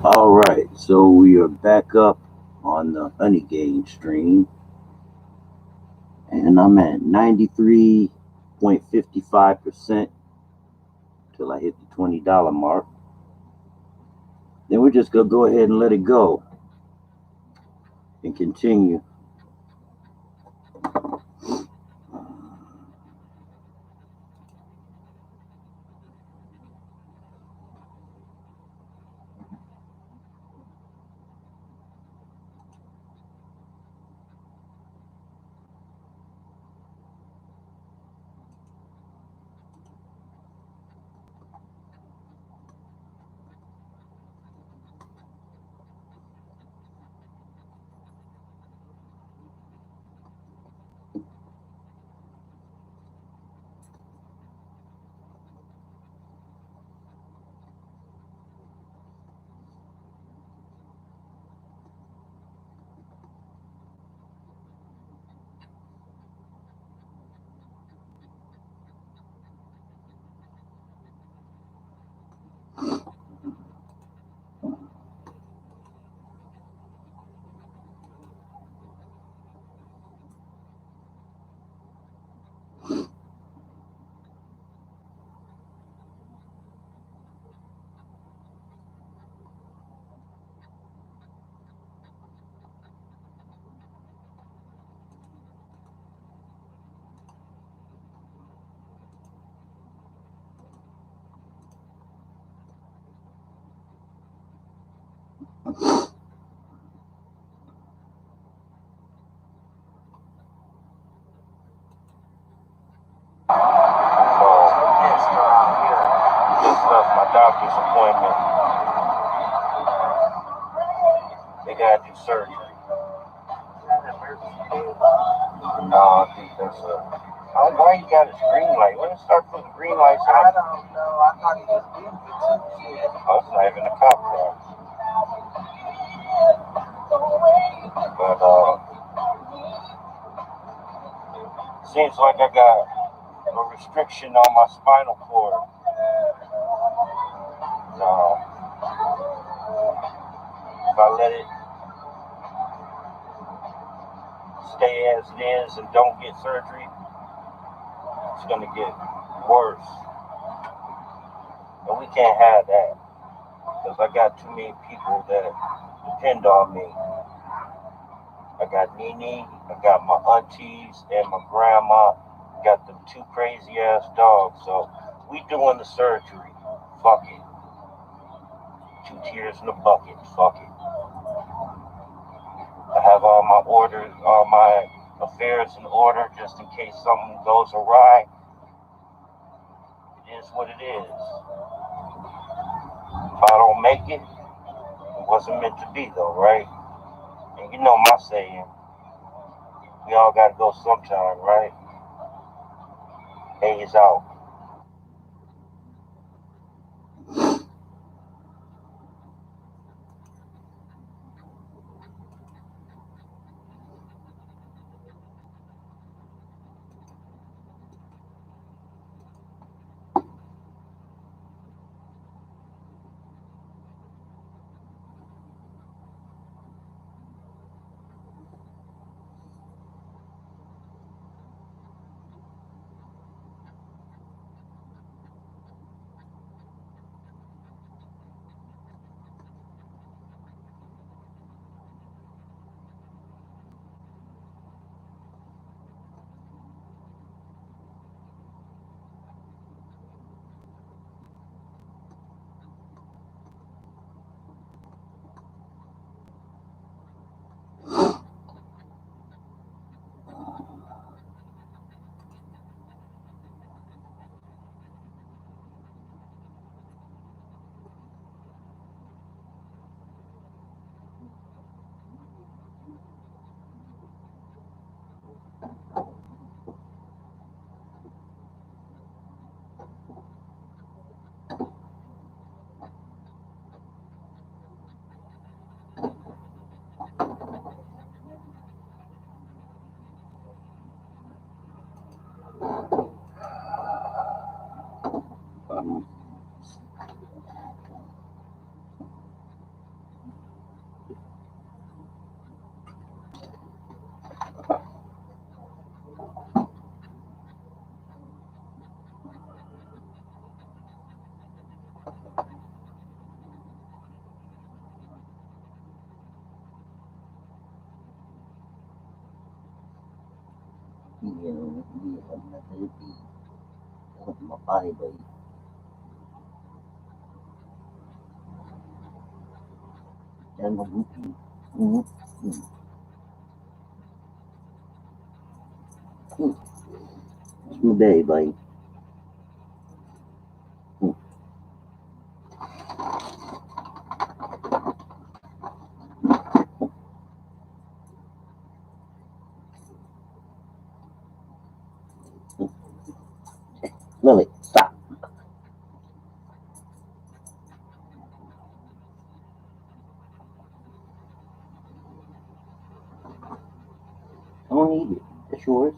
All right, so we are back up on the Honeygain stream, and I'm at 93.55% till I hit the $20 mark. Then we're just gonna go ahead and let it go and continue. Just left my doctor's appointment. They gotta do surgery. No, I think that's why you got his green light? When it start putting green lights on? I don't know. I thought he was leaving too. Oh, it's not even a cop car. But seems like I got a restriction on my spinal cord. If I let it stay as it is and don't get surgery, it's gonna get worse. And we can't have that because I got too many people that depend on me. I got Nene, I got my aunties and my grandma, got them two crazy ass dogs. So we doing the surgery. Fuck it. 2 tears in a bucket. Fuck it. I have all my orders, all my affairs in order just in case something goes awry. It is what it is. If I don't make it, it wasn't meant to be though, right? And you know my saying, we all gotta go sometime, right? A is out. my body weight. And today, like, Lily, stop. I don't need it. It's yours.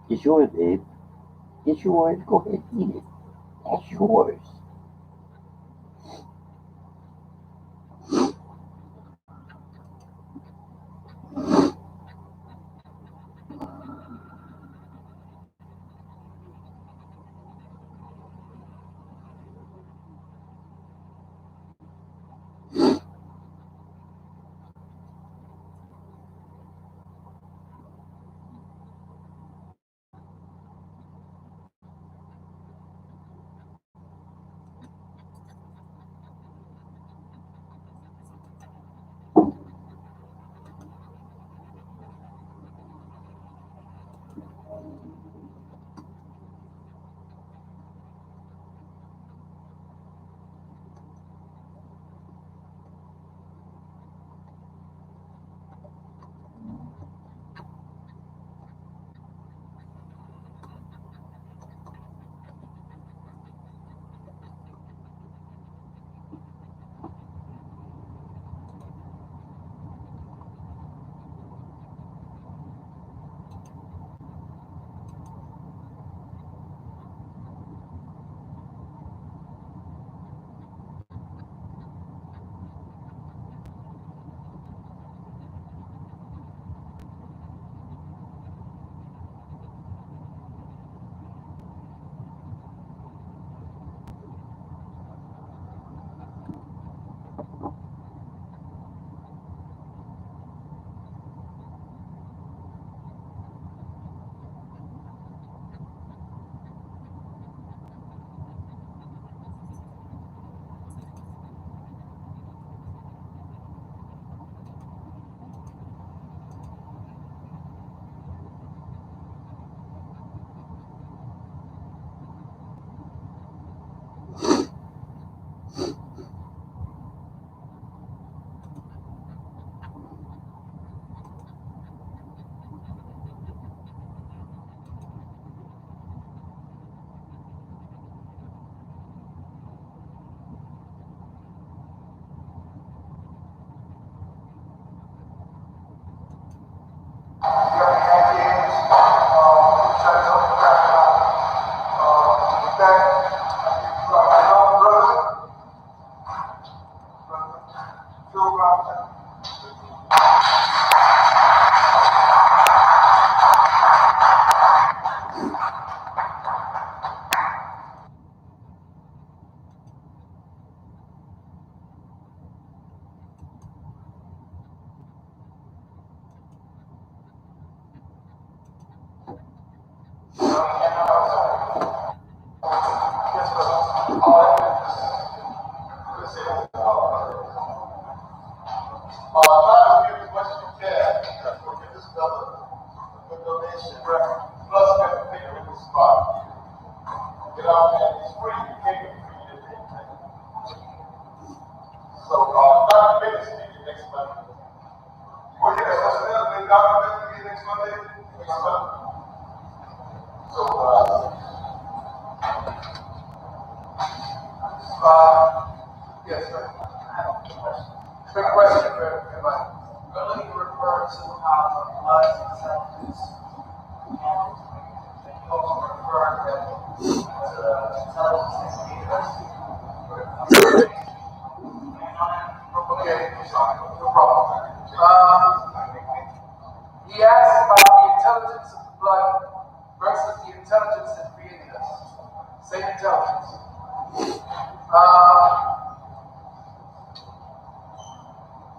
It's yours, babe. It's yours. Go ahead, eat it. That's yours.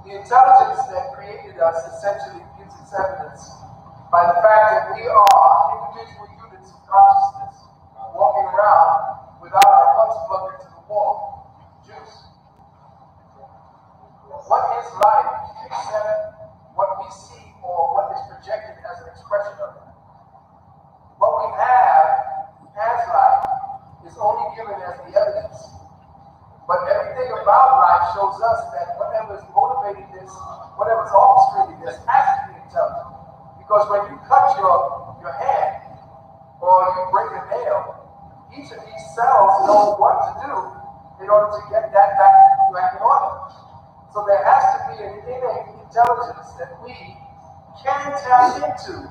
The intelligence that created us essentially gives its evidence by the fact that we are individual units of consciousness walking around without our butts plugged into the wall. Juice. What is life except what we see or what is projected as an expression of it? What we have as life is only given as the evidence. But everything about life shows us that whatever is motivating this, whatever is orchestrating this, has to be intelligent. Because when you cut your hand or you break a nail, each of these cells know what to do in order to get that back in order. So there has to be an innate intelligence that we can tap into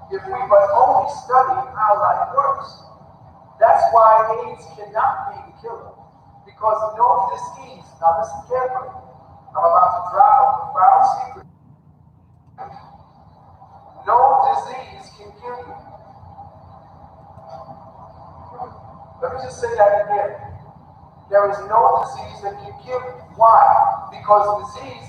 if we but only study how life works. That's why AIDS cannot be the killer. Because no disease, now listen carefully, I'm about to drop a profound secret. No disease can kill you. Let me just say that again. There is no disease that can kill you. Why? Because disease.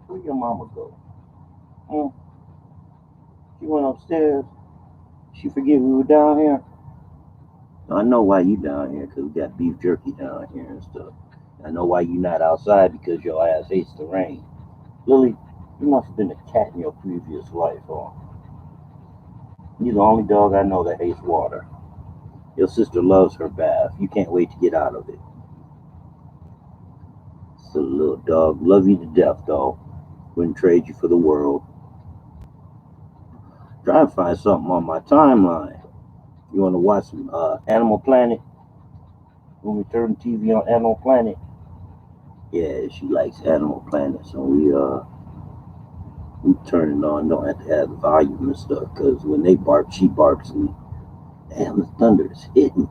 Where your mama go? Hmm? She went upstairs. She forget we were down here. I know why you down here, because we got beef jerky down here and stuff. I know why you not outside, because your ass hates the rain. Lily, you must have been a cat in your previous life, or you're the only dog I know that hates water. Your sister loves her bath. You can't wait to get out of it. So little dog, love you to death though. Wouldn't trade you for the world. Try to find something on my timeline. You want to watch some Animal Planet? When we turn TV on Animal Planet? Yeah, she likes Animal Planet, so we turn it on. Don't have to have the volume and stuff, because when they bark, she barks, and damn, the thunder is hitting.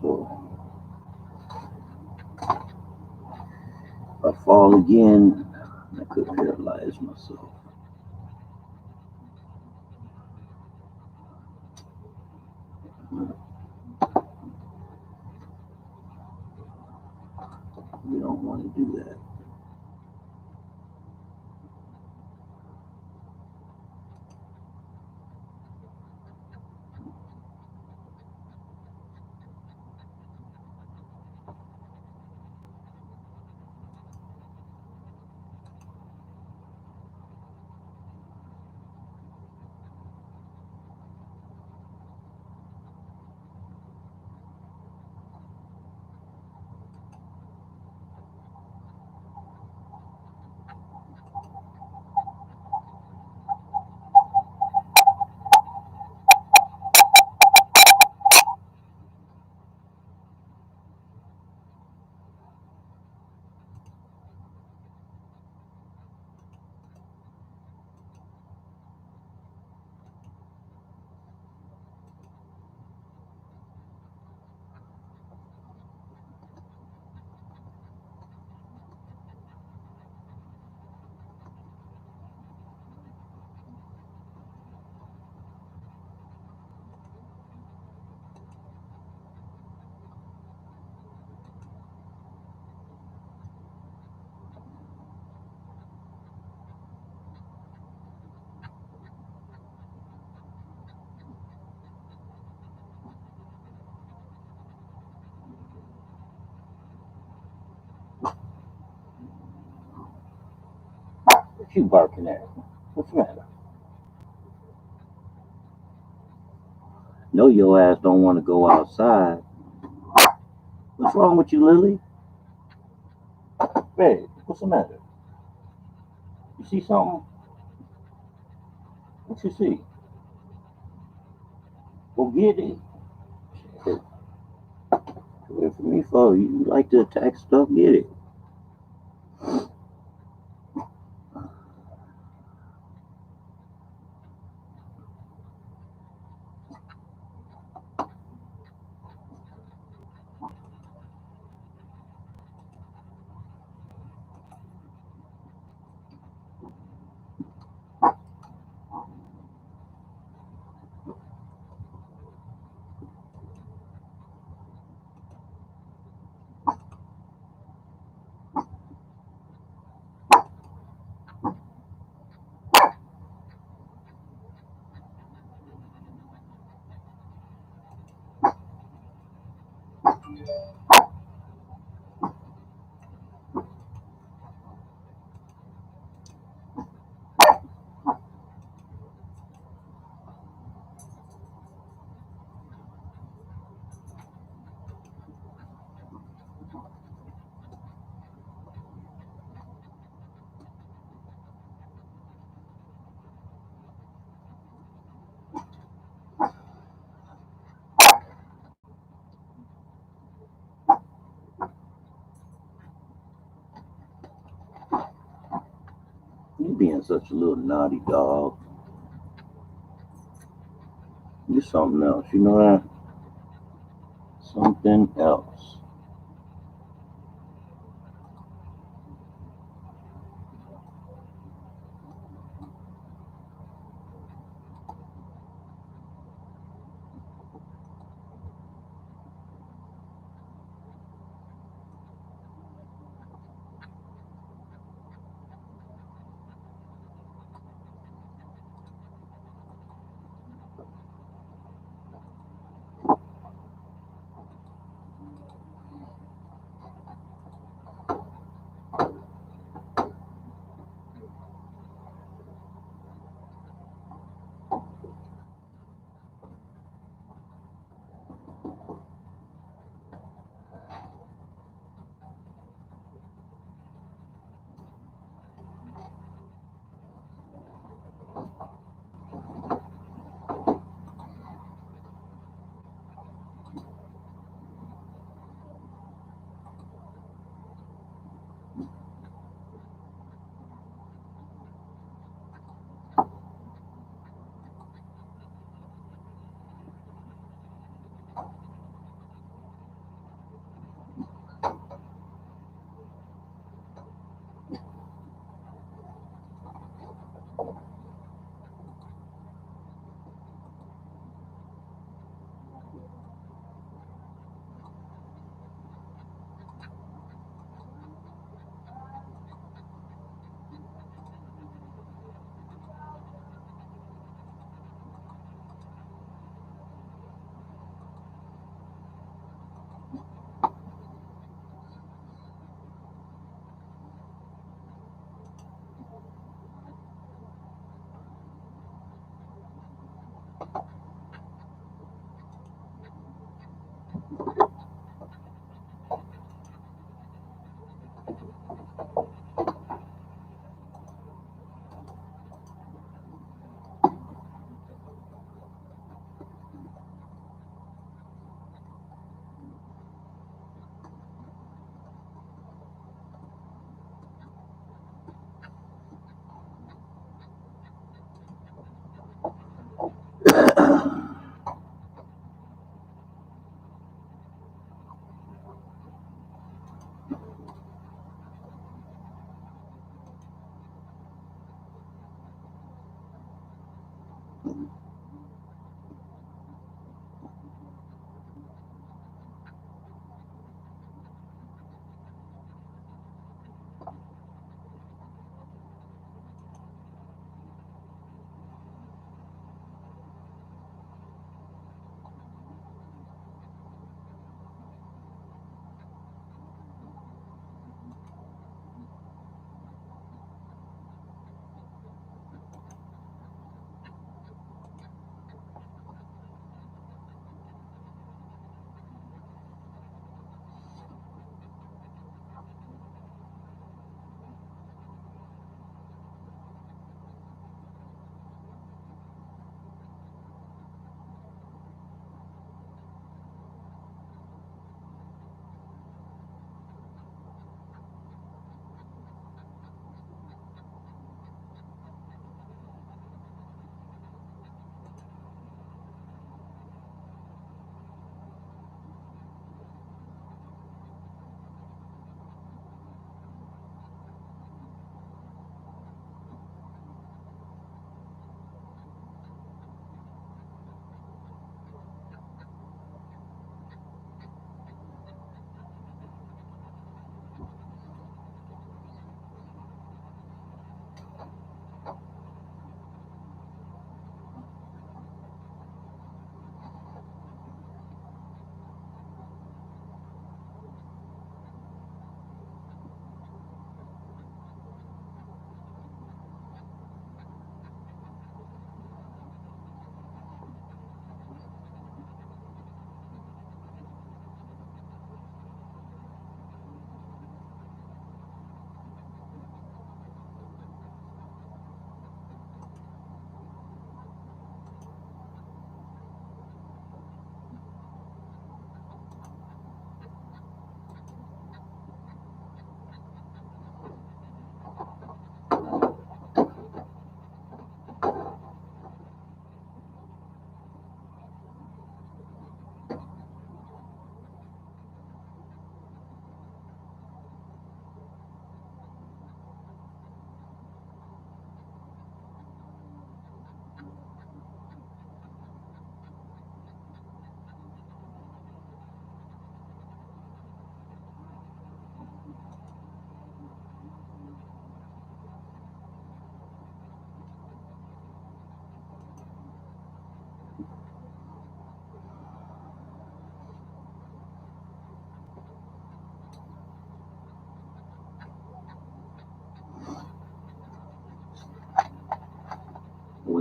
So if I fall again, I could paralyze myself. We don't want to do that. What you barking at? What's the matter? Know your ass don't want to go outside. What's wrong with you, Lily? Babe, what's the matter? You see something? What you see? Go get it. Shit. Wait for me for you like to attack stuff, get it. You being such a little naughty dog. You're something else, you know that? Something else.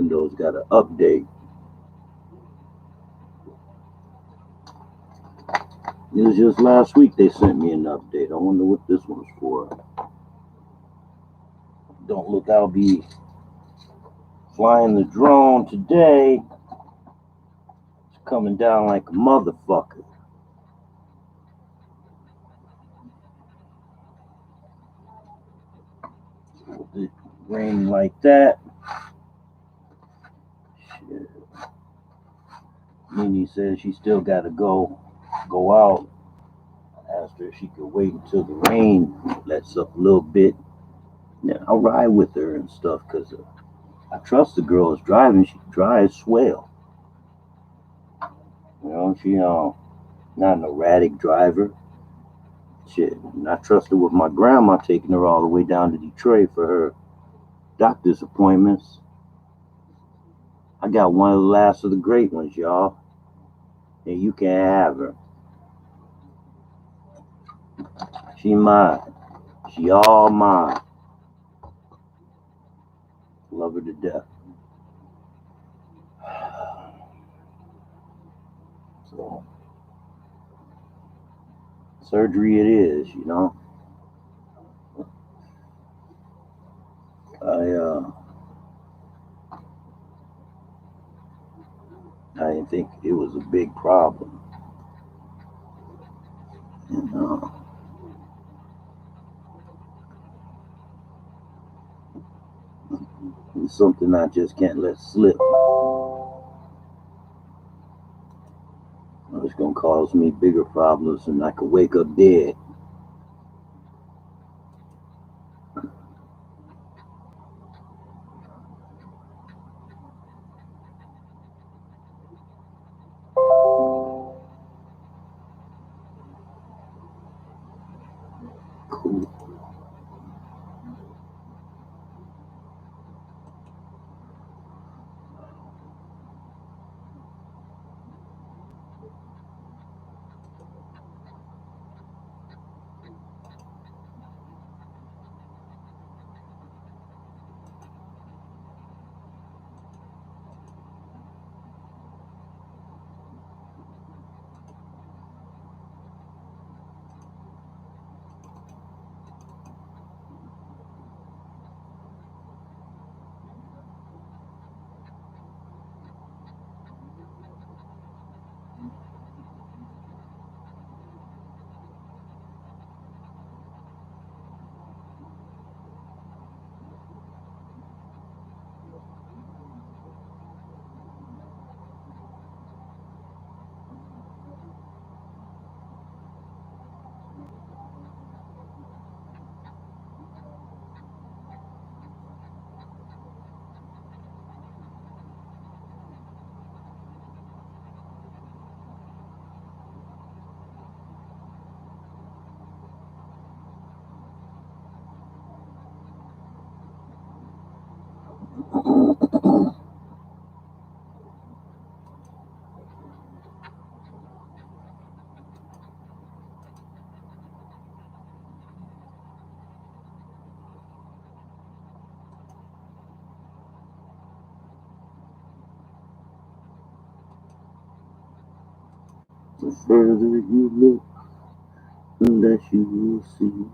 Windows got an update. It was just last week they sent me an update. I wonder what this one's for. Don't look, I'll be flying the drone today. It's coming down like a motherfucker. It rain like that. Shit. Nene says she still gotta go out. I asked her if she could wait until the rain lets up a little bit. Then I'll ride with her and stuff, because I trust the girl is driving. She drives swell. You know, she not an erratic driver. Shit, and I trust her with my grandma, taking her all the way down to Detroit for her doctor's appointments. I got one of the last of the great ones, y'all. And you can't have her. She mine. She all mine. Love her to death. So, surgery it is, you know. I didn't think it was a big problem. And, it's something I just can't let slip. It's gonna cause me bigger problems, and I could wake up dead. Cool. The further you look, the less you will see.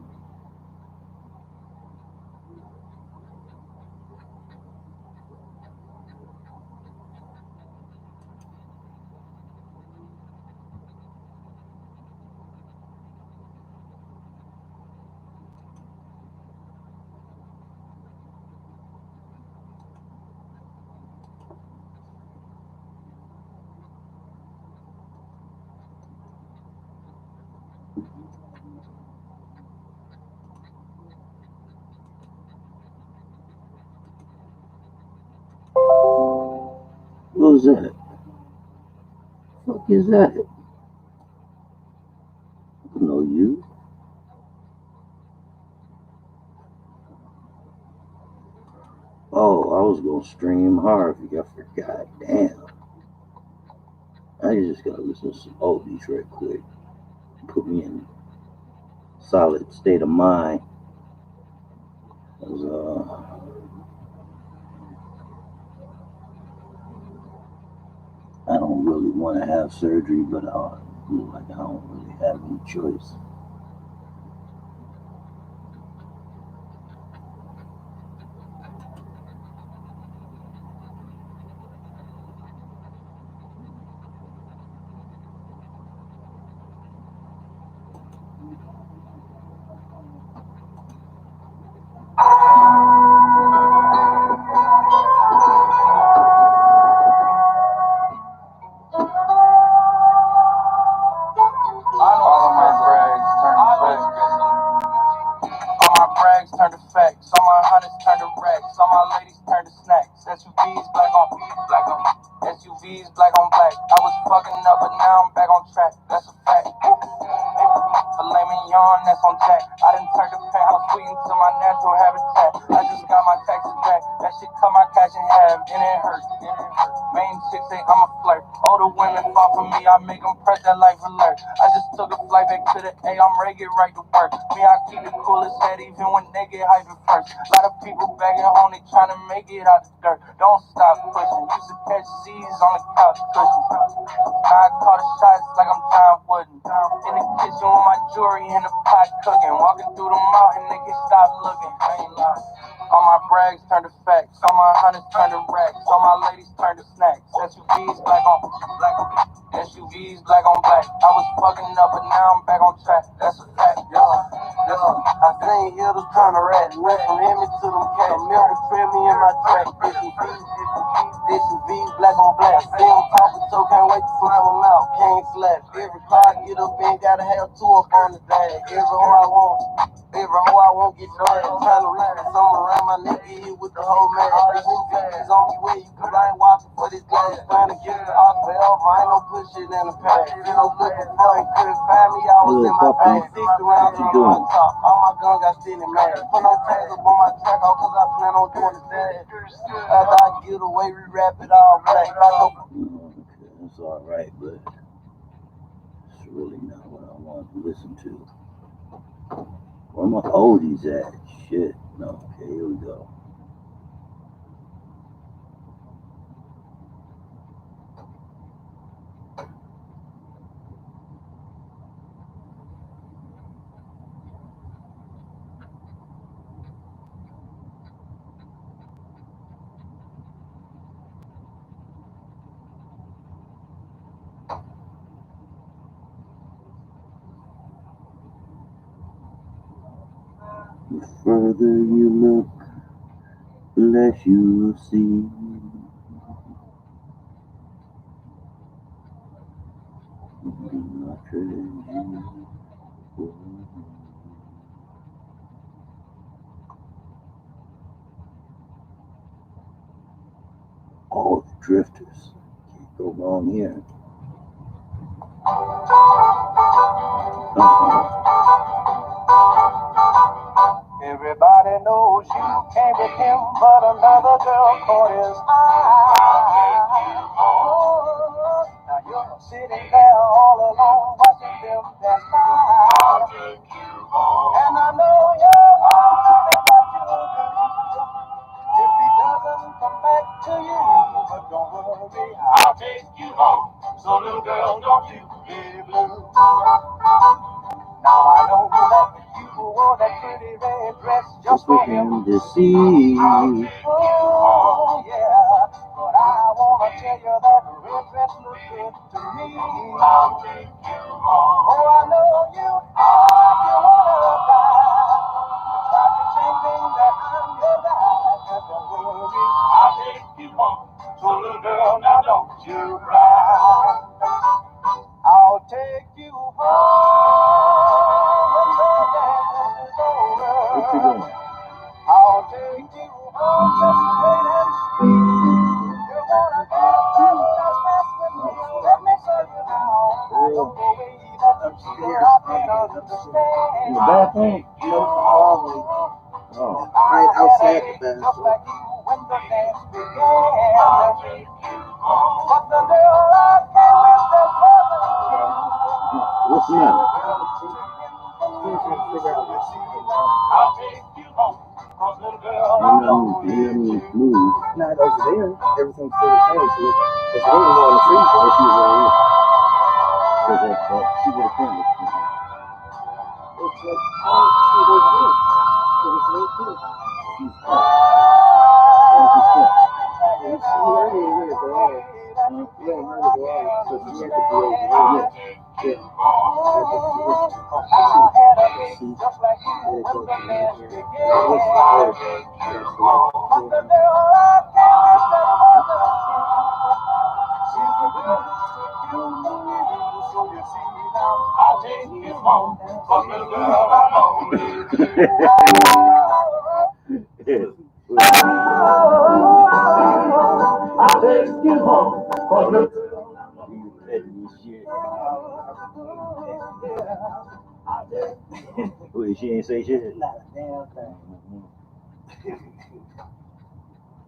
What was that? What the fuck is that? I don't know you. Oh, I was gonna stream Harvey. I forgot. Damn. I just gotta listen to some oldies right quick. Put me in a solid state of mind. 'Cause, want to have surgery, but I feel like I don't really have any choice. Turn to facts, all my hunters turn to racks, all my ladies turn to snacks. SUVs black on SUVs black on black. I was fucking up, but now I'm back on track. That's a fact. Filet mignon, that's on jack. I done turned the penthouse suite into my natural habitat. I just got my taxes back. That shit cut my cash in half, and it hurts. Main chick say I'm a flirt. Older women fall for me, I make them press that life alert. I just took a flight back to the A, I'm ready to get right to work. Me, I keep the coolest head even when they get hyped first. A lot of people back at home, they trying to make it out the dirt. Don't stop pushing. Used to catch Z's on the couch cushion. Now I call the shots like I'm John Wooden. In the kitchen with my jewelry in the pot cooking. Walking through the mountain, they can stop looking. I ain't lying. All my brags turn to facts, all my hunters turn to racks, all my ladies turn to snacks. SUVs black on SUVs black on black. I was fucking up, but now I'm back on track. That's a fact. I seen hitters turn to rats, went from Hemi to them cats. Remember trim me in my track. SUVs black on black. See them talking, so can't wait to slam them out. Can't slap. Every car I get up in, gotta have two up on the dash. Every hoe I want get flat. Trying to reach the summer around my neck, get hit with the whole man. All these niggas on me way, cause I ain't watching for this glass. Trying to get the off valve, I ain't no push shit in the pack. You know, looking for it, couldn't find me, I was in my bag. 60 rounds on my top, all my guns got sitting mad. Put no tags up on my track, all cause I plan on doing the dash. After I get away, we wrap it all black. That's alright, but it's really not what I want to listen to. Where my oldies at? Shit. No, okay, here we go. The further you look, the less you see. I trade you for all the drifters. Can't go wrong here. Everybody knows you came with him, but another girl caught his eye. Oh, now you're sitting there all alone, watching them pass by. And I know you're wondering what you'll do if he doesn't come back to you. But don't worry, I'll take you home. So little girl, don't you be blue. Now I know that you wore that pretty red dress just for him to see. Oh, yeah. But I wanna tell you that red dress looks good to me. I'll take you home. Oh, I know you wanna die. Try pretending that I'm your guy. But don't worry, I'll take you home. So little girl, now don't you cry. I'll take you home when the dance is over. What you doing? I'll take you home just straight and sweet. You wanna get to just mess with me? Let me tell you now. I know the way that you feel, I can understand. In the bathroom? Oh, right outside the bathroom. Just like you when the dance began. I'll take you home. But the girl I came with that wasn't true. what's the matter? I'll take you home. Cause little girl, I know you Move. Not over there. Everything's still the same. So if she didn't go on the street, or she was right here. the appointment. It's like, oh, see, there's one. So it's right here. What's the step? It's already in here, go out. Yeah, I'm ready to go out. So she had to be over there. Yeah. I'll take you home. Wait, she ain't say shit? Not a damn thing.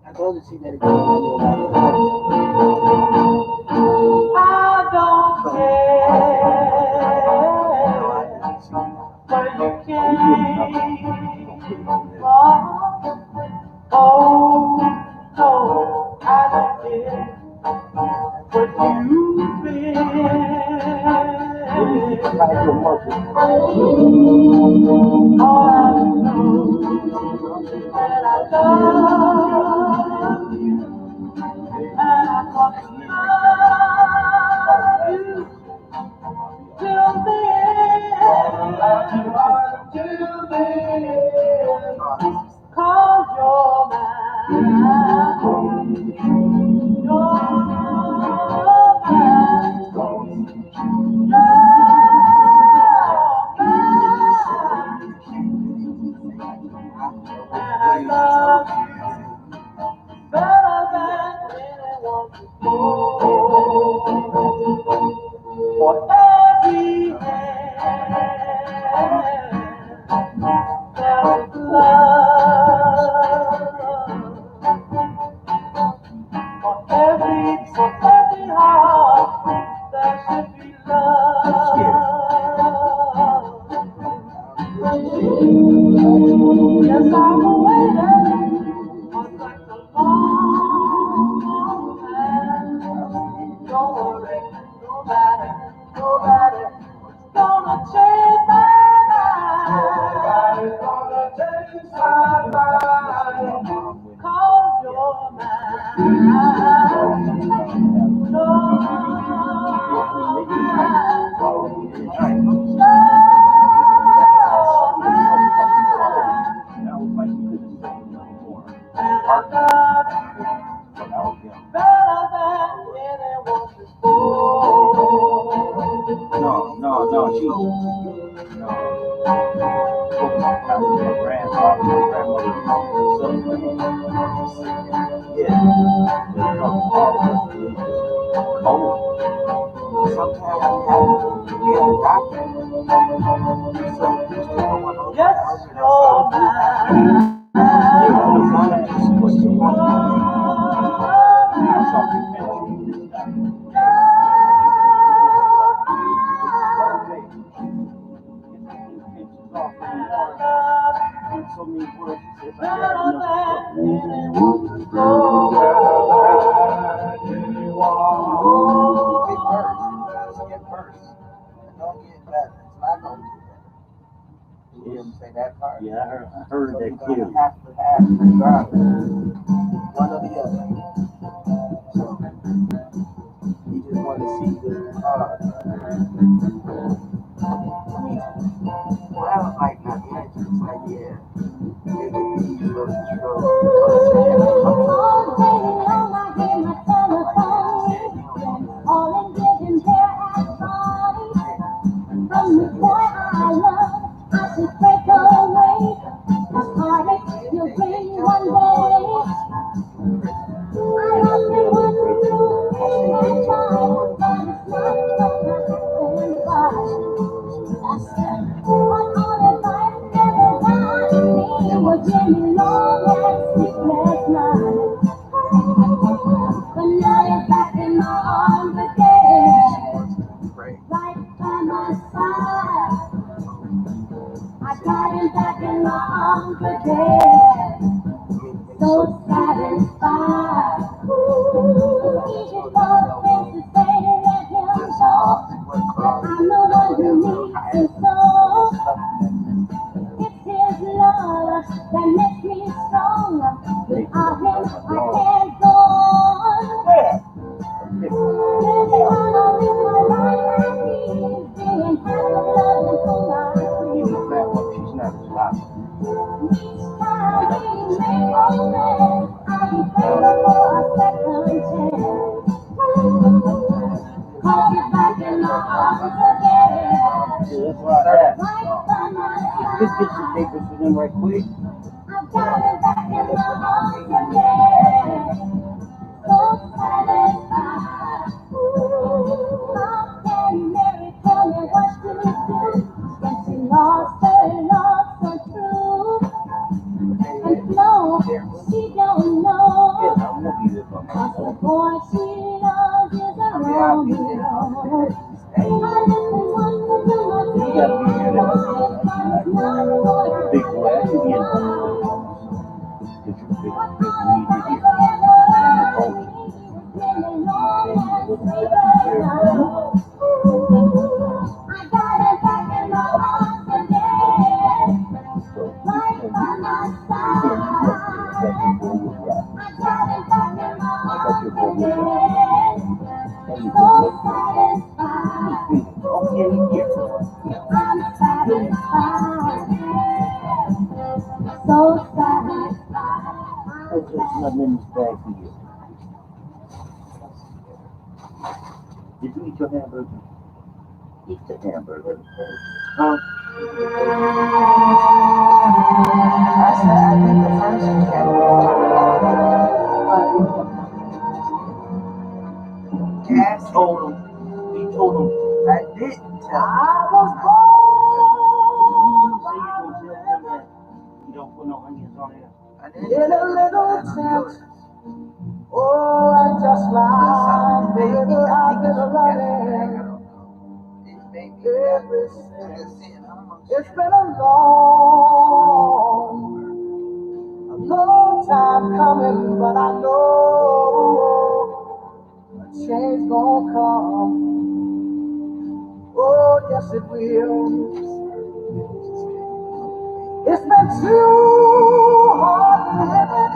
I told her she better go. I don't care where you came from. Oh, no, I don't care what you've been. All I know is that I love you, and I'm gonna love you till the end, till the end. 'Cause you're mine, you're and I love you better than anyone before. For every hand there is love. For every heart there should be love. Yes, I'm waiting for such a long time. Don't worry, nobody gonna change my mind. Nobody's gonna change my mind. 'Cause you're mine. No, she. No. My grandfather, my grandmother, yeah. Cold. Sometimes I have to get a doctor. So, Yes, you're mine. So many words. Get first. Don't get better. It's not going to get better. You didn't say that part? Yeah, I heard So that you're clearly. going to have regardless. One or the other. So, you just want to see the, well, I was like, not the energy. It's like, yeah, it could be your control. From the boy I love, I should break away. The heartache you'll bring one day. I have been wanting to and trying, but it's not what all advice ever got me was many long and sleepless nights. But now you're back in my arms again, right by my side. I got him back in my arms again, so satisfied. Easy for things to say, let him know that I'm the one who back in my arms again. That's why I asked. Right by my side. Just get some papers for them right quick. I've got it back in my arms again. So satisfied. How can Mary tell me what to do when she lost her love so true? And no, she don't know. Yes, I'm gonna be there for my Cause the boy she loves is a Romeo. I didn't want to do my You gotta be here. thing, but it's not what I Big boy, I should be in want. Get you big need to hear. And the culture. I got it back in my arms again. Right by my side. I got it back in my arms again. So satisfied. I'm satisfied. So satisfied. There's nothing in this bag for you. Did you eat your hamburger? Eat the hamburger. Huh? I said I think the first one gas. He told him. I didn't tell him. I was You say you're gonna tell him that you don't put no onions on there. I didn't In a little tent. Oh, and just like baby, I've been running ever since. It's been a long time coming, but I know a change gonna come. Oh, yes it will. It's been too hard living,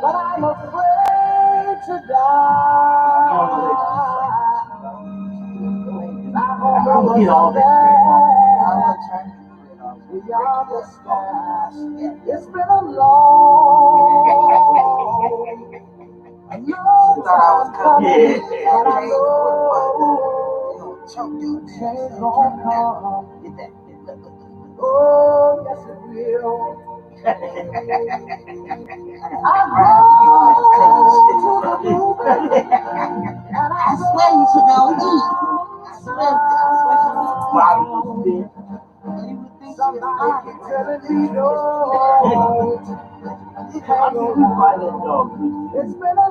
but I'm afraid to die. I hope get all that beyond the sky. It's been a long time coming, but I know change gonna come. Oh, yes it will. I swear you should go eat. I swear you Somebody telling me no. It's been a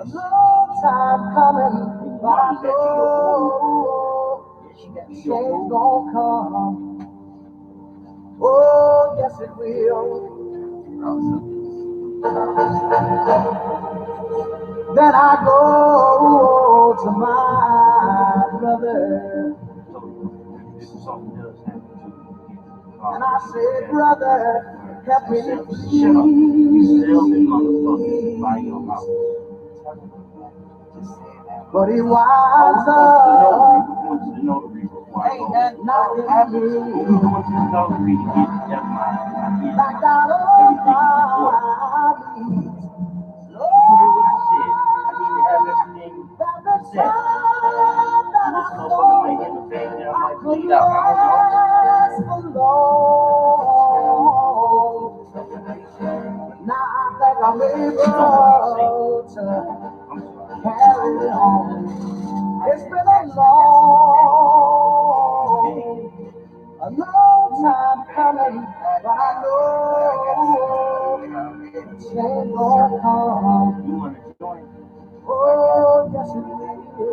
long time coming, but I know change gonna come. Oh, yes it will. Then I go to my brother and I say, brother, help me but he winds up not at me like out of my knees. That the time that I couldn't last for long. Now I think I'm able to carry on. It's been a long time coming, but I know change gonna come. Oh, yes it will.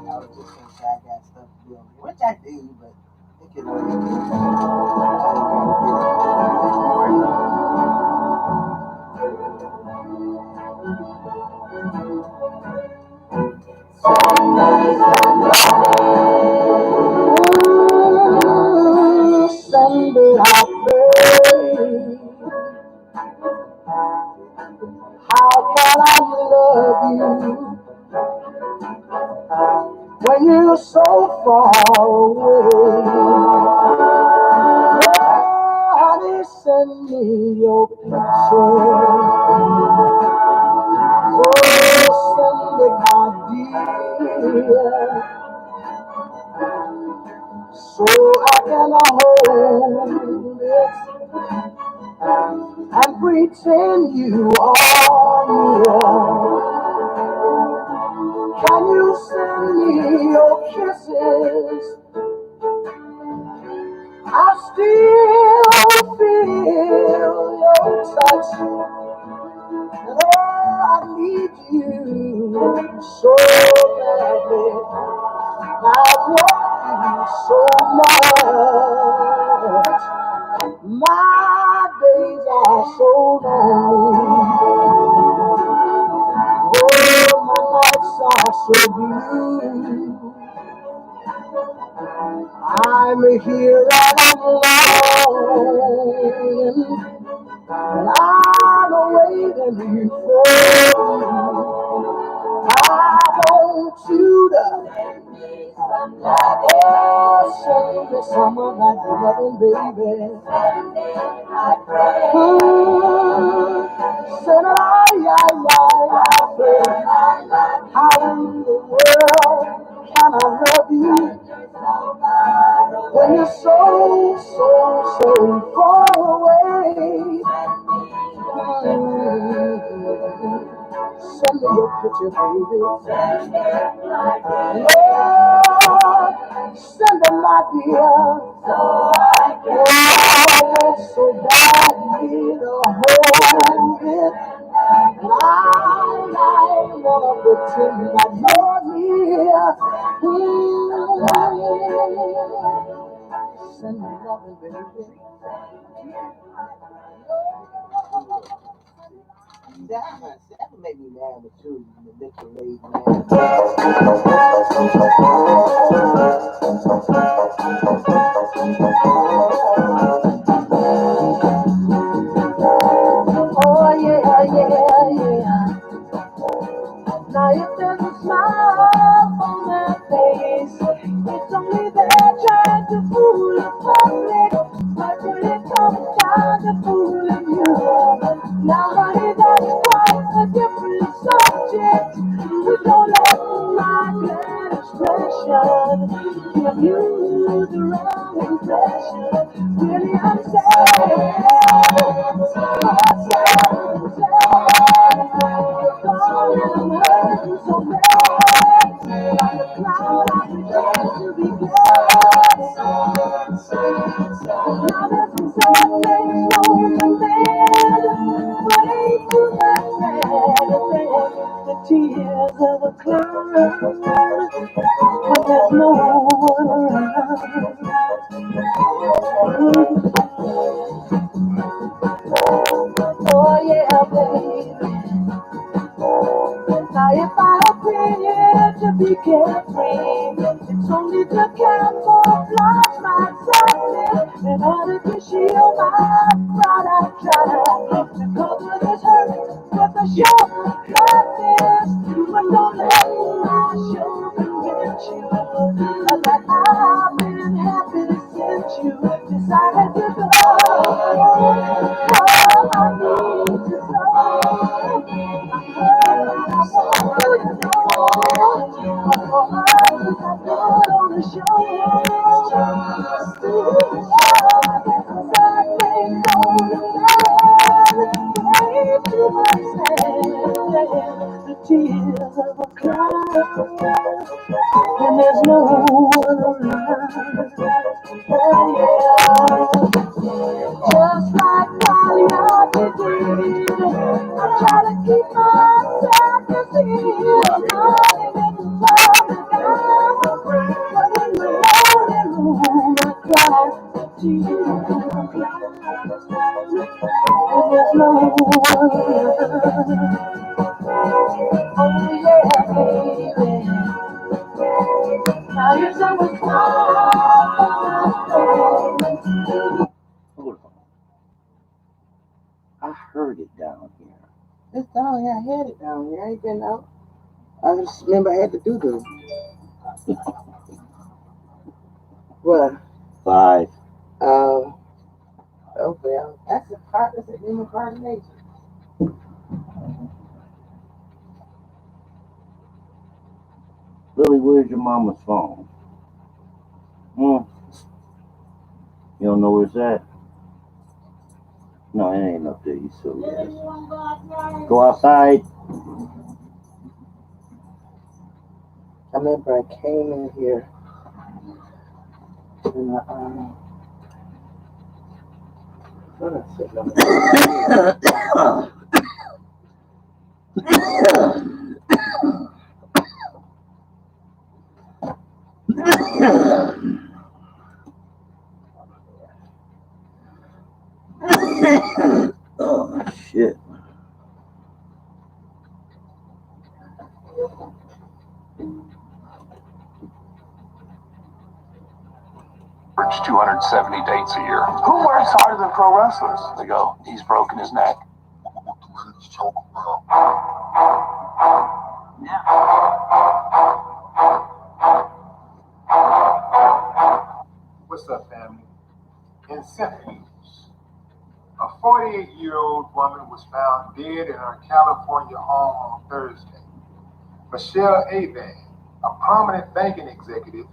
I was just gonna say I got stuff to do, which I do, but it can Someday I'll pray. How can I love you when you're so far away? your picture. Oh, send it, my dear, so I can hold it and pretend you are near. Can you send me your kisses? I still feel your touch. And oh, I need you so badly. I want you so much. My days are so long. Oh, my nights are so blue. I'm here and I'm alone, and I'm waiting for you. I want you to show me some of that loving, baby. Said how in the world can I love you when you're so far away? Send me your picture, baby. Lord, send them, my dear. Oh, so badly to hold it. And I wanna pretend that you're near. Send me loving, baby. That would make me mad with you, the little lady man. Oh yeah, yeah, yeah. Now if there's a smile on that face, it's only they're trying to fool the public. But when it comes down to fooling you, now honey, that's quite a different subject. We don't let my glad expression give you the wrong impression. Really, I'm sad. I'm hurting so bad. Like a cloud, I pretend to be glad. Now there's some sad things known to man, but ain't too much sad. The tears of a clown when there's no one around. Oh yeah, baby. Now if I appear to be carefree, it's only to camouflage my sadness. In order to shield my pride, I try to cover this hurt with a show of kindness. But don't let my show convince you that I've been happy since you decided to go. Oh, I need to the tears of a cloud when there's no one around. Oh yeah. Just like Caliente did, I try to keep myself concealed. I'm hiding in the public eye, but in the lonely room I cry to you. When there's no one around. Oh yeah, baby. Now you're so much Hold on. I heard it down here. It's down here. I had it down here. I ain't been out. I just remember I had to do this. What? 5. Oh well, that's a It's an incarnation. Lily, where's your mama's phone? You don't know where it's at? No, it ain't up there, you silly ass. Go outside. I remember I came in here and what did I say? Oh, shit. Average 270 dates a year. Who works harder than pro wrestlers? They go, he's broken his neck. What's up, family? In Symphony News, a 48-year-old woman was found dead in her California home on Thursday. Michelle Avan, a prominent banking executive,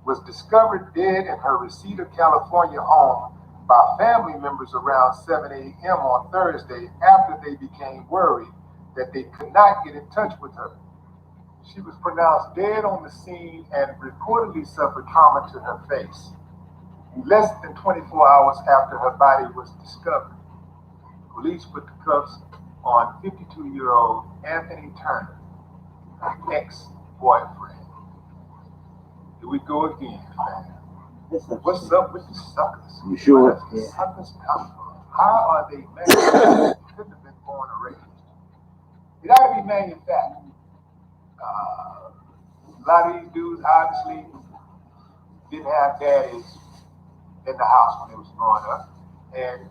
was discovered dead in her Reseda, California home by family members around 7 a.m. on Thursday after they became worried that they could not get in touch with her. She was pronounced dead on the scene and reportedly suffered trauma to her face. Less than 24 hours after her body was discovered, police put the cuffs on 52-year-old Anthony Turner, her ex-boyfriend. Here we go again, man. What's up with the suckers? You sure? Where does the suckers come from? How are they manufactured? They couldn't have been born or raised. It ought to be manufactured. A lot of these dudes obviously didn't have daddies in the house when they was growing up. And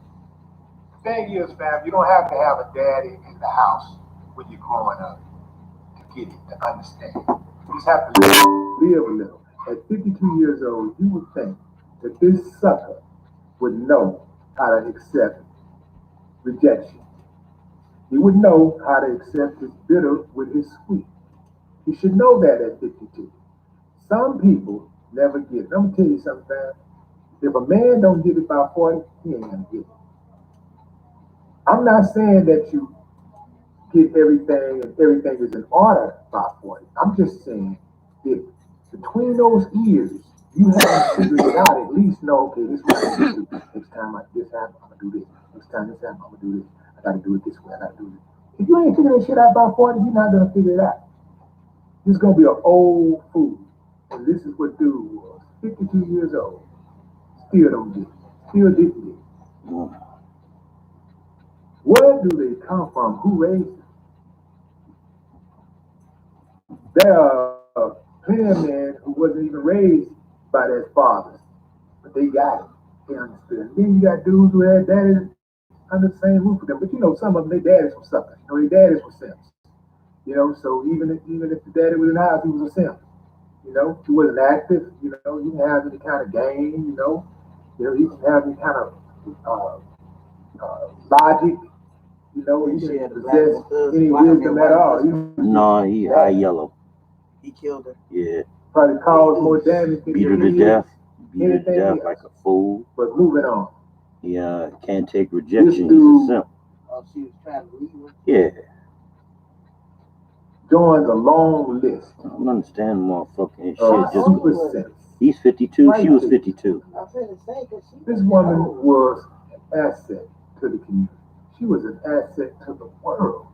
the thing is, fam, you don't have to have a daddy in the house when you're growing up to get it, to understand. You just have to live a little. At 52 years old, you would think that this sucker would know how to accept rejection. He would know how to accept his bitter with his sweet. He should know that at 52. Some people never get it. I'm gonna tell you something, fam. If a man don't get it by 40, he ain't gonna get it. I'm not saying that you get everything and everything is in order by 40. I'm just saying if between those years you haven't figured it out, at least know, okay, this is what I'm gonna do. Next time this happens, I'm gonna do this. Next time this happens, I'm gonna do this. I gotta do it this way, I gotta do this. If you ain't figuring that shit out by 40, you're not gonna figure it out. You're gonna be an old fool. And this is what dude was. 52 years old. Still don't get it. Still didn't get it. Where do they come from? Who raised them? There are plenty of men who wasn't even raised by their fathers, but they got it. They understood. And then you got dudes who had daddies under the same roof with them. But you know, some of them, their daddies were suckers. You know, their daddies were simps. You know, so even if the daddy was in the house, he was a simp. You know, he wasn't active. You know, he didn't have any kind of game. You know, he didn't have any kind of logic. You know, he didn't possess any wisdom at all. No, he eye yellow. He killed her. Yeah. Probably caused more damage than Beat her to death. Beat her to death like a fool. But moving on. He can't take rejection. He's a simp. Oh, she was trying to leave her? Yeah. Joins a long list. I don't understand motherfucking shit. Just he's 52, she was 52. This woman was an asset to the community. She was an asset to the world.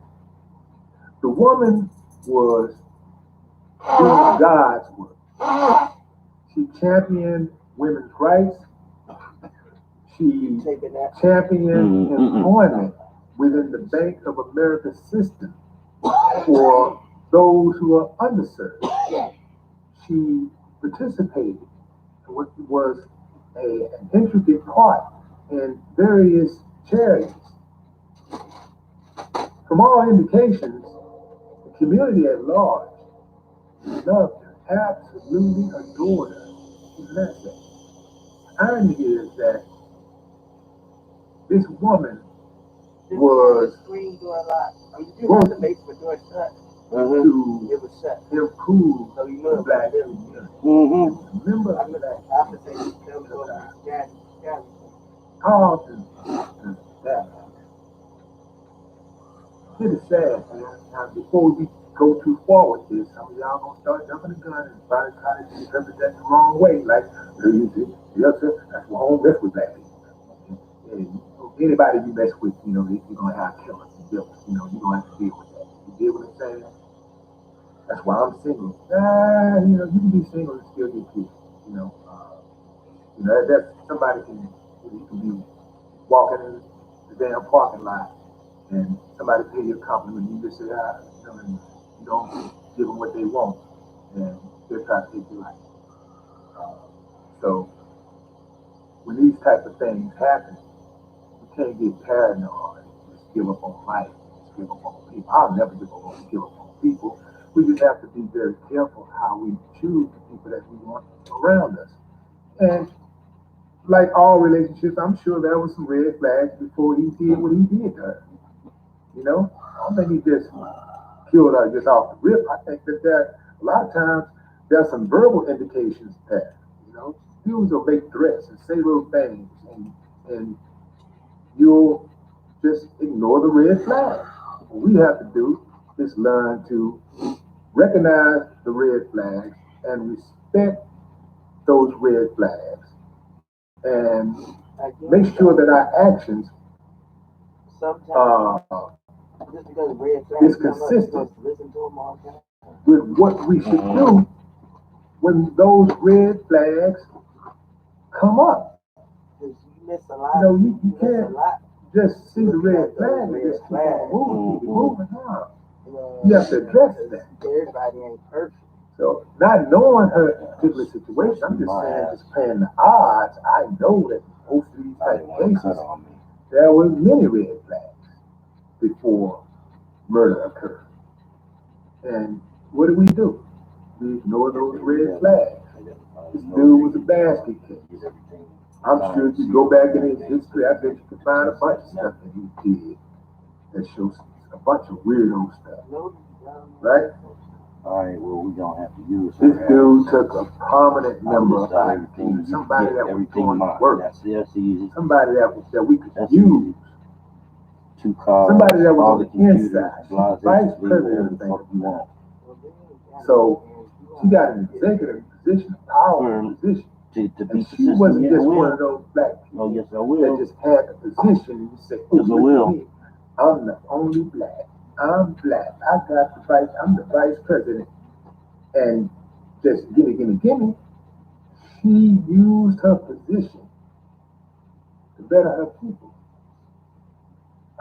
The woman was doing God's work. She championed women's rights. She championed employment within the Bank of America system for those who are underserved. She participated in what was an intricate part in various charities. From all indications, the community at large loved her, absolutely adored her. She's an asset. The irony is that this woman was screen door lock. I mean, you have the basement door shut. to It was shut. improve So you know the it black was community. Mm-hmm. Remember I remember that. I have to say, tell me what Gabby. how often does that happen? It's sad, man. Now, before we go too far with this, some of y'all gonna start jumping the gun and probably try to interpret that the wrong way. Like, yes, sir, that's why I don't mess with black people. And anybody you mess with, you're gonna have killers and killers. You're gonna have to deal with that. You deal with what I'm saying? That's why I'm single. You can be single and still get killed. That's somebody you can be walking in the damn parking lot and somebody pay you a compliment, and you just say, and you don't give them what they want, and they're trying to take your life. So when these type of things happen, you can't get paranoid and just give up on life, just give up on people. I'll never give up on people. We just have to be very careful how we choose the people that we want around us. And like all relationships, I'm sure there was some red flags before he did what he did to her. I don't think he just killed her just off the rip. I think that a lot of times there's some verbal indications there. Dudes will make threats and say little things, and you'll just ignore the red flags. What we have to do is learn to recognize the red flags and respect those red flags, and make sure that our actions Just because red flags is consistent listen to them all the time. with what we should do when those red flags come up. You miss a lot. You can't just see the red flag and just keep on moving. You have to address that. Everybody ain't perfect. So, not knowing her particular situation, I'm just saying, just playing the odds. I know that most of these type of cases, there were many red flags before murder occurred. And what do? We ignore those red flags. This dude was a basket case. I'm sure if you go back in his history, I bet you can find a bunch of stuff that he did that shows a bunch of weirdo stuff. Right? Alright, well, we're gonna have to use this dude took a prominent member of our team, somebody that was doing work, somebody that we could use, somebody that was on the inside, vice president of the thing. So she got an executive position, a powerful position. And she wasn't just one of those black people that just had a position and you say, look at me. I'm the only black. I'm black. I'm the vice president. And just gimme. She used her position to better her people.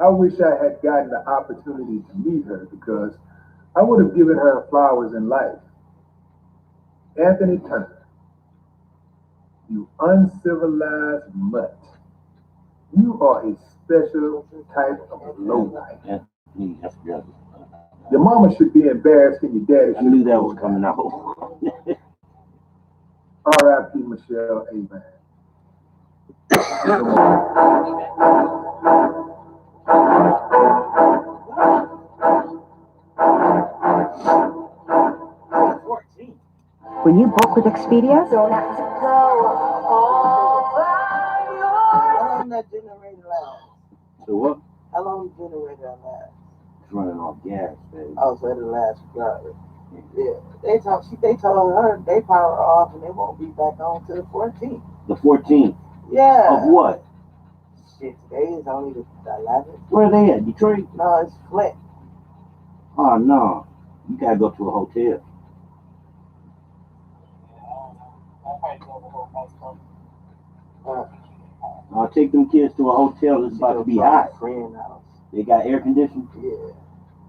I wish I had gotten the opportunity to meet her because I would have given her flowers in life. Anthony Turner, you uncivilized mutt. You are a special type of lowlife. Your mama should be embarrassed and your daddy should. I knew that was coming out. R.I.P. Michelle Abraham. When you book with Expedia, Don't have to go all How long that generator last? So what? How long the generator last? It's running off gas, baby. Oh, so it'll last forever. Yeah. They told her they power off and they won't be back on till the 14th. The 14th? Yeah. Of what? Shit, today is only the 11th. Where are they at? Detroit? No, it's Flint. Oh, no. You gotta go to a hotel. I'll take them kids to a hotel. It's about to be hot. They got air conditioning? Yeah.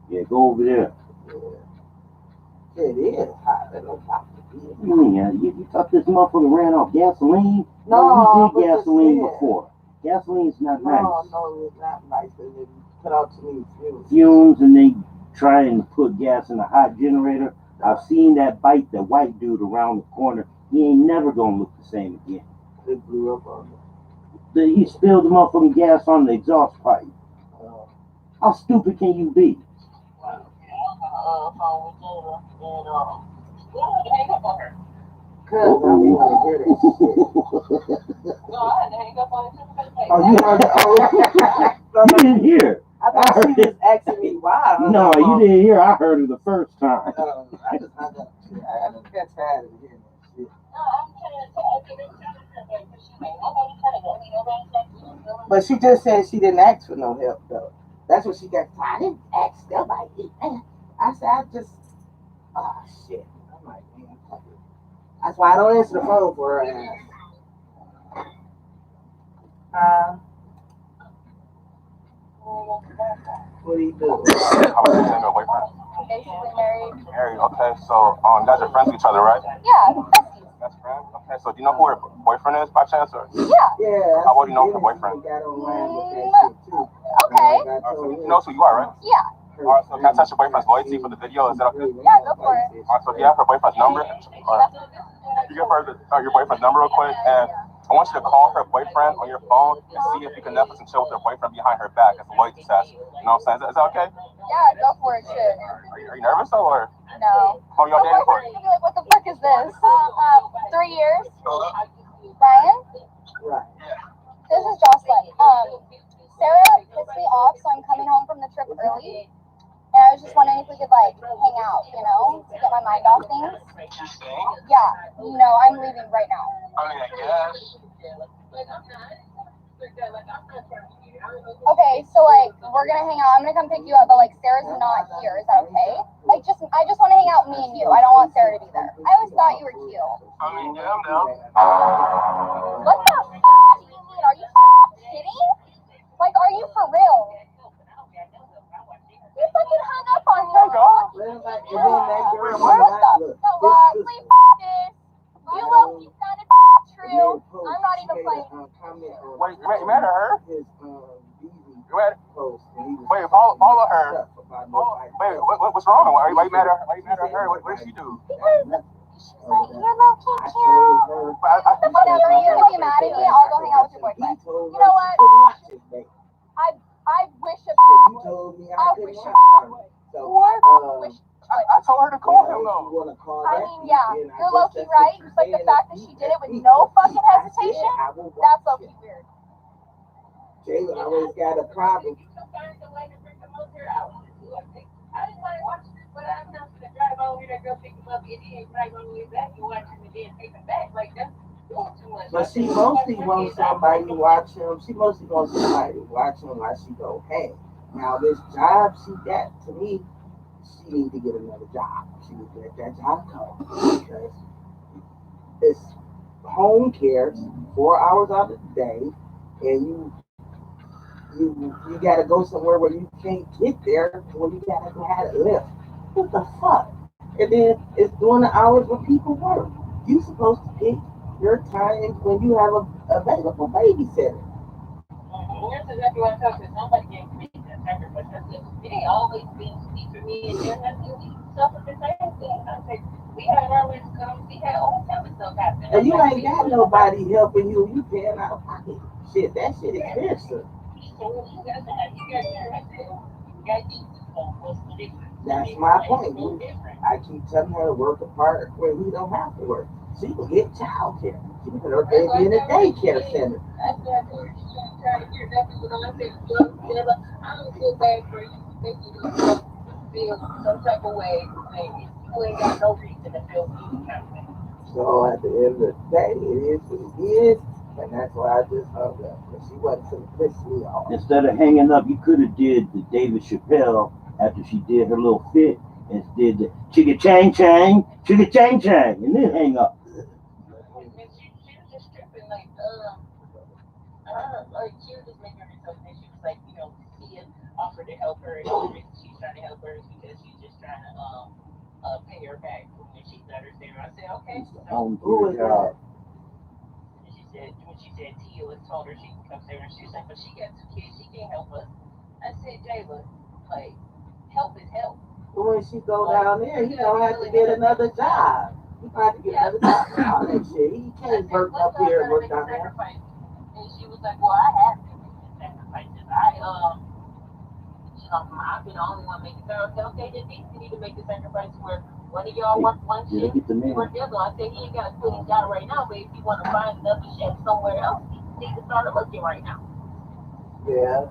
Yeah, go over there. Yeah. It is hot. It don't have to be. You thought this motherfucker ran off gasoline? No, we did gasoline before. Gasoline's not nice. No, it's not nice. They put out too many fumes. Fumes, and they try and put gas in a hot generator. I've seen that bite the white dude around the corner. He ain't never gonna look the same again. It blew up on him. He spilled the motherfucking gas on the exhaust pipe. How stupid can you be? Cause I want to hear that shit. Oh, you heard it? Oh, You didn't hear. I thought she was asking me why. No, you didn't hear. I heard it the first time. I just hung up. I just got tired of hearing that shit. But she just said she didn't ask for no help, though. That's what she got. I didn't ask nobody. I said, I just, oh, shit. I'm like, man, fuck it. That's why I don't answer the phone for her ass. What do you do? How much you name your boyfriend? Basically married. Married. Okay, so you guys are friends with each other, right? Yeah, besties. Best friend. Okay, so do you know who her boyfriend is by chance, or? Yeah. Yeah. How well do you know her boyfriend? Got online with that shit too. Okay. So you know who you are, right? Yeah. Alright, so can I touch your boyfriend's loyalty for the video? Is that okay? Yeah, go for it. Alright, so do you have her boyfriend's number? Or you give her your boyfriend's number real quick, and I want you to call her boyfriend on your phone and see if you can Netflix and chill with her boyfriend behind her back as a loyalty test. You know what I'm saying? Is that okay? Yeah, go for it, shit. Are you nervous though, or? No. How long y'all dating for? You'll be like, what the fuck is this? 3 years. Brian? Right. This is Jocelyn. Sarah pissed me off, so I'm coming home from the trip early. And I was just wondering if we could, like, hang out, you know, to get my mind off things. Yeah, no, I'm leaving right now. I mean, I guess. Okay, so, like, we're gonna hang out. I'm gonna come pick you up, but, like, Sarah's not here. Is that okay? Like, I just want to hang out, me and you. I don't want Sarah to be there. I always thought you were cute. I mean, yeah, I'm down. What the fuck do you mean? Are you kidding? Like, are you for real? You fucking hung up on me. Please this. You low-key sounded true. I'm not even playing. Wait, you mad at her? You mad? Wait, follow her. Wait, what's wrong? Why you mad at her? Why you mad at her? What did she do? Because she's like, you're low-key cute. Whatever, you're gonna be mad at me, I'll go hang out with your boyfriend. You know what? I wish a I wish a would. I told her to call him though. I mean, yeah, you're low-key right, but the fact that she did it with no fucking hesitation, that's low-key weird. Jayla always got a problem. But she mostly wants somebody to watch him. She mostly wants somebody to watch him while she go hang. Now this job she got, to me, she need to get another job. She need to let that job go because it's home care 4 hours out of the day, and you gotta go somewhere where you can't get there, where you gotta go have a lift. What the fuck? And then it's during the hours when people work. You supposed to pick your time when you have a available babysitter. That's exactly what I'm talking about. Somebody gave me that sacrifice. It ain't always been sweet for me, and there's nothing we suffer the same thing. I say, we had our wins come, we had all kinds of stuff happen. And you ain't got nobody helping you. You paying out of pocket. Shit, that shit expensive. That's my point. I keep telling her to work a part where we don't have to work. She can get child care. She can her baby in a daycare center. That's what I do. She's trying to hear nothing but I said, I don't feel bad for you. Make you feel some type of way. You ain't got no reason to feel any kind of way. So at the end of the day, it is what it is. And that's why I just hung up. But she wasn't to piss me off. Instead of hanging up, you could have did the David Chappelle after she did her little fit and did the chicka chang chang, and then hang up. She was just tripping, like she was just making herself think. She was like, Tia offered to help her, and the reason she's trying to help her is because she's just trying to pay her back when she's not her there. I said, okay. Who is that? When she said Tia was told her she can come save her, she was like, but she got 2 kids, she can't help us. I said, Jayla, like, help is help. But when she go down there, he don't have to get another job. He got to get another job and all that shit. He can't work up here and work down there. And she was like, well, I have to make the sacrifices. not be the only one making Sarah say, okay, then these need to make the sacrifice where one of y'all work one shift, you work the other. I said he ain't got to quit his job right now, but if you want to find another shift somewhere else, he needs to start looking right now. Yeah.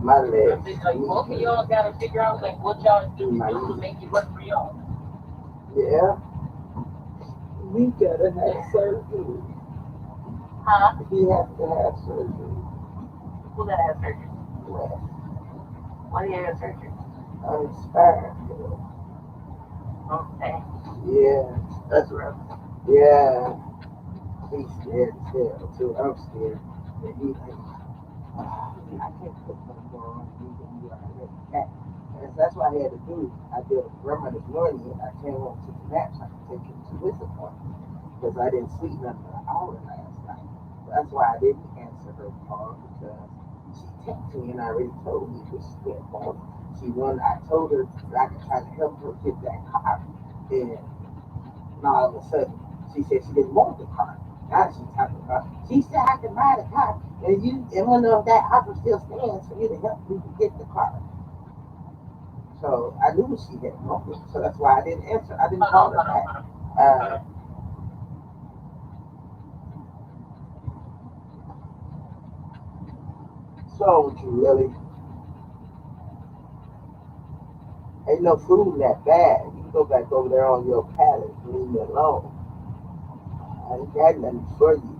My legs. Like both of y'all gotta figure out like what y'all do to make it work for y'all. Yeah. We gotta have surgery. Huh? He has to have surgery. Who gotta have surgery? Yeah. Why do you have surgery? I'm inspired. Okay. Yeah. That's rough. Yeah. He's scared as hell too. I'm scared. And he's like, I can't put no more on you than you already got. And that's what I had to do. I did a grandma this morning. I came home to the nap so I could take him to his appointment. Because I didn't sleep nothing but an hour last night. That's why I didn't answer her call because she texted me and already told me that she can't phone. I told her that I could try to help her get that car. And all of a sudden, she said she didn't want the car. Now she's talking about, she said I can buy the car. And I don't know if that offer still stands for you to help me to get the car. So I knew she had wanted it. So that's why I didn't answer. I didn't call her back. So with you, Lily, ain't no food in that bag. You can go back over there on your pallet. Leave me alone. I ain't got nothing for you.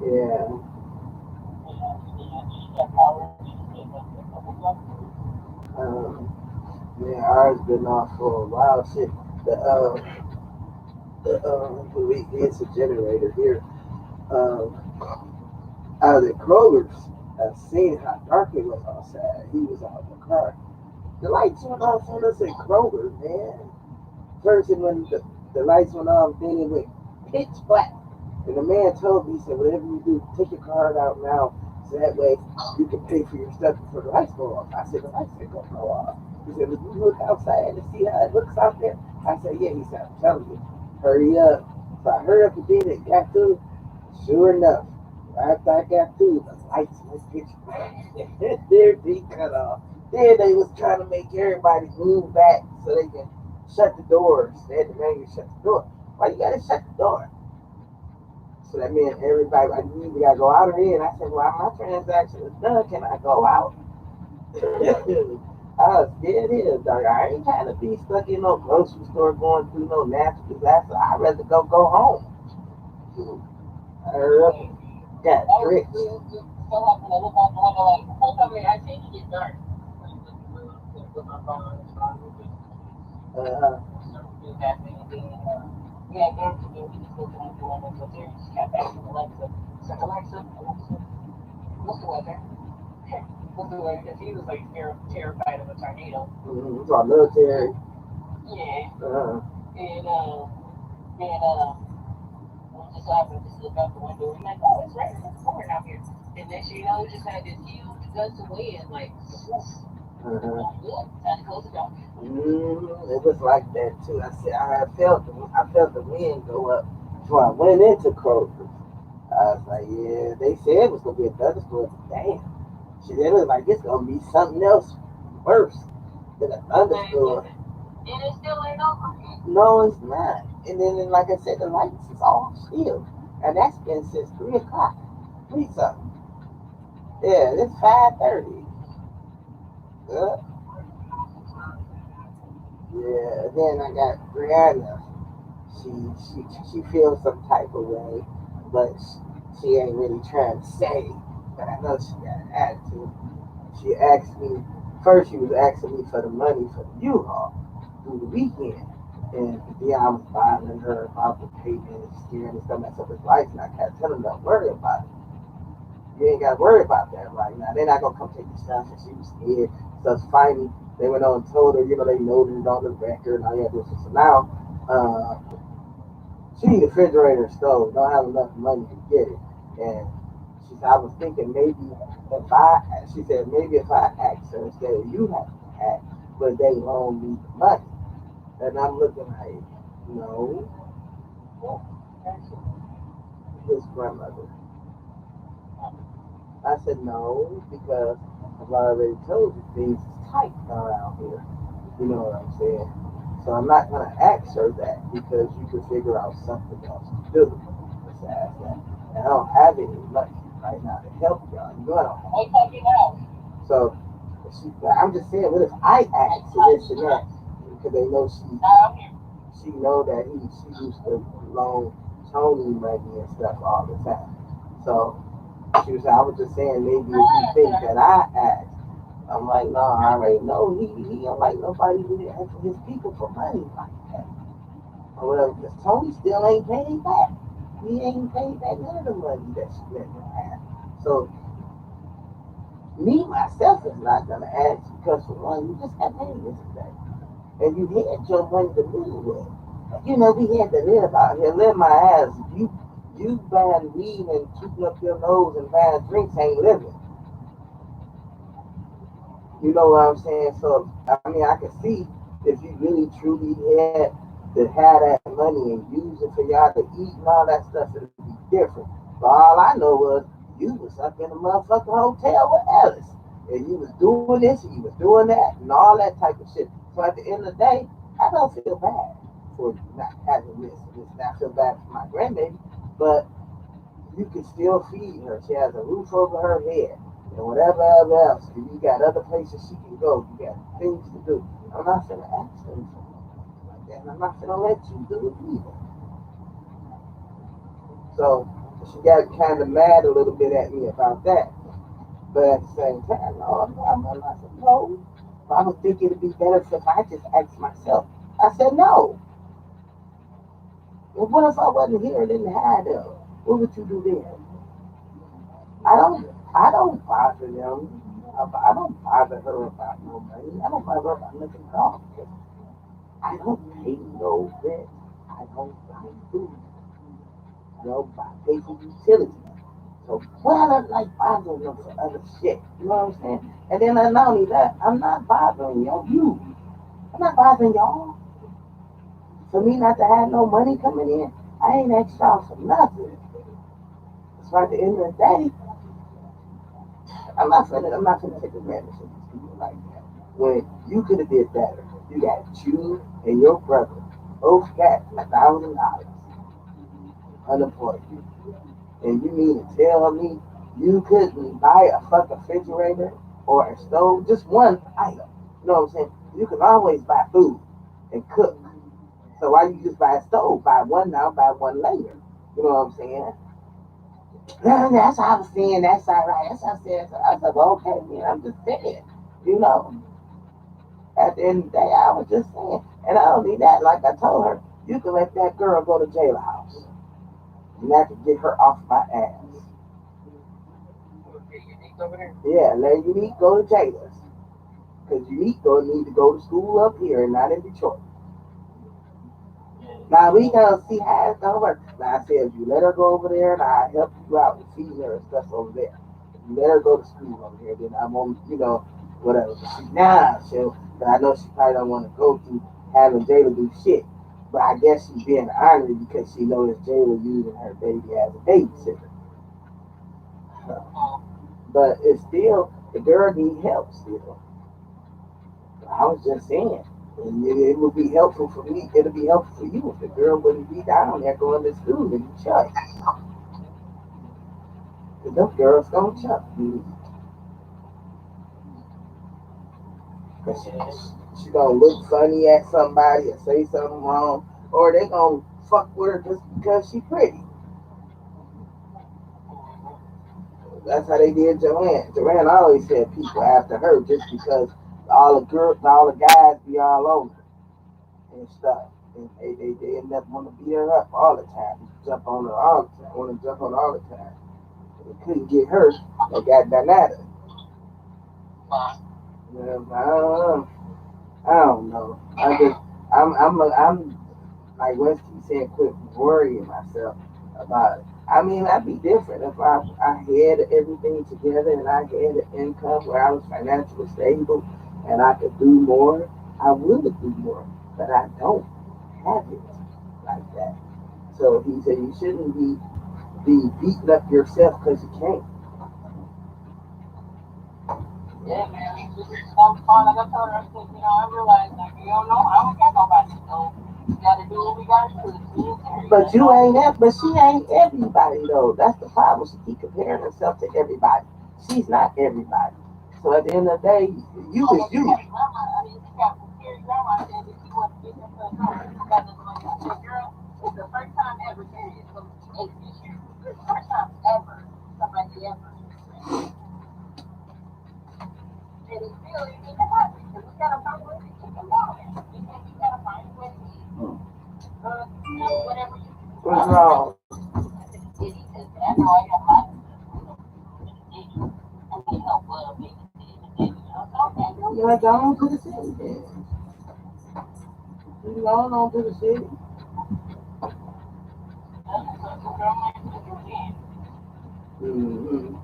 Yeah. Yeah, ours been off for a while. Shit, it's a generator here. Out at Kroger's, I seen how dark it was outside. He was out in the car. The lights went off on us at Kroger, man. First, when the lights went off, then it went pitch black. And the man told me, he said, whatever you do, take your card out now, so that way you can pay for your stuff before the lights go off. I said, the lights ain't gonna go off. He said, if you look outside and see how it looks out there, I said, yeah. He said, I'm telling you, hurry up. So I hurried up and did it, got through. Sure enough, right after I got through, the lights was pitch black. Their beat cut off. Then they was trying to make everybody move back so they can shut the doors. They had to manually shut the door. Why you gotta shut the door? So that meant everybody, I knew we gotta go out or in. I said, well, my transaction is done. Can I go out? I was scared here, dog. I ain't trying to be stuck in no grocery store going through no natural disaster. I'd rather go home. I hurry up. Got I was tricks. still having to look out the window like, sometimes I think it get dark. With my phone, just happening. And then, we had games to do. We just looked out the window. So Terry just kept asking Alexa, so Alexa, what's the weather? What's the weather? Because he was like terrified of a tornado. So I military. Yeah. And we just so happened to just look out the window and like, oh, it's raining, it's pouring out here. And next thing you know, we just had this huge gust of wind, like, good, time to close the door. It was like that too. I said I felt the wind go up. So I went into Kroger. I was like, yeah, they said it was gonna be a thunderstorm. Damn. Shit, it looked like it's gonna be something else worse than a thunderstorm. And it still ain't over. No, it's not. And then, like I said, the lights is off still. And that's been since 3 o'clock. 3 something. Yeah, it's 5:30. Yeah. Yeah, then I got Brianna. She she feels some type of way, but she ain't really trying to say. But I know she got an attitude. She asked me first. She was asking me for the money for the U-Haul through the weekend, and yeah, I was bothering her about the payment and steering and stuff. Mess up his life, and I kept telling her, "Don't worry about it. You ain't got to worry about that right now. They're not gonna come take your stuff." And she was scared. So finally, they went on and told her, they noted it on the record and all that. So now, she need a refrigerator and stove. Don't have enough money to get it. And she said, I was thinking maybe if I, she said, maybe if I ask her instead of you have to ask, but they loan me the money. And I'm looking like, no, his grandmother. I said, no, because I've already told you things is tight around here. You know what I'm saying? So I'm not going to ask her that because you could figure out something else to do besides that. And I don't have any money right now to help y'all. You know I don't have. What's up, you know? So I'm just saying, what if I ask her this and that? Because they know she know that she used to loan Tony money and stuff all the time. So she was, I was just saying, maybe if you think that I asked, I'm like, no, I already know he don't like nobody really asking his people for money like that. Or whatever, because Tony still ain't paid back. He ain't paid back none of the money that she let him have. So me myself is not gonna ask because for one, you just got paid yesterday. And you had your money to live with. You know, we had to live out here, live my ass. You buying weed and keeping up your nose and buying drinks ain't living. You know what I'm saying? So I mean, I can see if you really truly had to have that money and use it for y'all to eat and all that stuff, it'd be different. But all I know was you was up in a motherfucking hotel with Alice, and you was doing this and you was doing that and all that type of shit. So at the end of the day, I don't feel bad for not having this. And I feel bad for my grandbaby, but you can still feed her. She has a roof over her head and whatever else. You got other places she can go. You got things to do. I'm not gonna ask her for like that. And I'm not gonna let you do it either. So she got kind of mad a little bit at me about that. But at the same time, no, I'm not saying no. I would think it'd be better if I just asked myself. I said no. Well, what if I wasn't here and didn't have them? What would you do then? I don't bother them. I don't bother her about no money. I don't bother her about nothing at all. Because I don't pay no rent. I don't buy food. You know, I pay for utilities. So why I like bothering them for other shit? You know what I'm saying? And then not only that, I'm not bothering you. I'm not bothering y'all. For me not to have no money coming in, I ain't asked y'all for nothing. So at the end of the day, I'm not gonna take advantage of these people like that. When you could have did better. You got you and your brother both got $1,000 unemployment. And you mean to tell me you couldn't buy a fucking refrigerator or a stove? Just one item. You know what I'm saying? You can always buy food and cook. So why you just buy a stove? Buy one now, buy one later. You know what I'm saying? That's how I was saying. That's all right. That's how I said. So I said, well, okay, man. I'm just saying. You know, at the end of the day, I was just saying. And I don't need that. Like I told her, you can let that girl go to jailhouse. And I can get her off my ass. Yeah, let Unique go to jailers. Because Unique gonna need to go to school up here and not in Detroit. Now we gonna see how it's gonna work. Now I said if you let her go over there and I help you out with feeding her and stuff over there. If you let her go to school over here, then I'm on whatever. But see now but I know she probably don't wanna go through having Jayla do shit. But I guess she's being honorary because she knows Jayla using her baby as a babysitter. But it's still the girl need help still. I was just saying. And it would be helpful for me. It'll be helpful for you if the girl wouldn't be down there going to school and chuck. Because those girls don't chuck. Because she gonna look funny at somebody or say something wrong, or they gonna fuck with her just because she pretty. That's how they did Joanne. Joanne always said people after her just because all the guys be all over and stuff. And they end up want to beat her up all the time. Jump on her all the time. Want to jump on her all the time. They couldn't get her. They got Donata. I don't know. I'm like Westy said, quit worrying myself about it. I mean, I'd be different if I had everything together and I had an income where I was financially stable and I could do more. I would do more, but I don't have it like that. So he said you shouldn't be beating up yourself because you can't. Yeah, man. Some fun. Like I told her, I said, I realized, like, you don't know, I don't got nobody. So we gotta do what we gotta do. It's me and Terry, But you ain't that. But she ain't everybody though. That's the problem. She keep comparing herself to everybody. She's not everybody. So at the end of the day, you Oh, is well, you. grandma, I mean, she got some Terry grandma said that she wasn't getting into a car. She got this money. I said, girl, it's the first time ever, Terry, it's going to be 8 this year. It's the first time ever somebody ever. And it's still, you need to have it. Because we gotta find a way to keep them going. You gotta find a way to whatever you do. What's wrong? I know I got lots of stuff. I need help making decisions. Okay, You like go on to the city then. You go on to the city. Mm-hmm.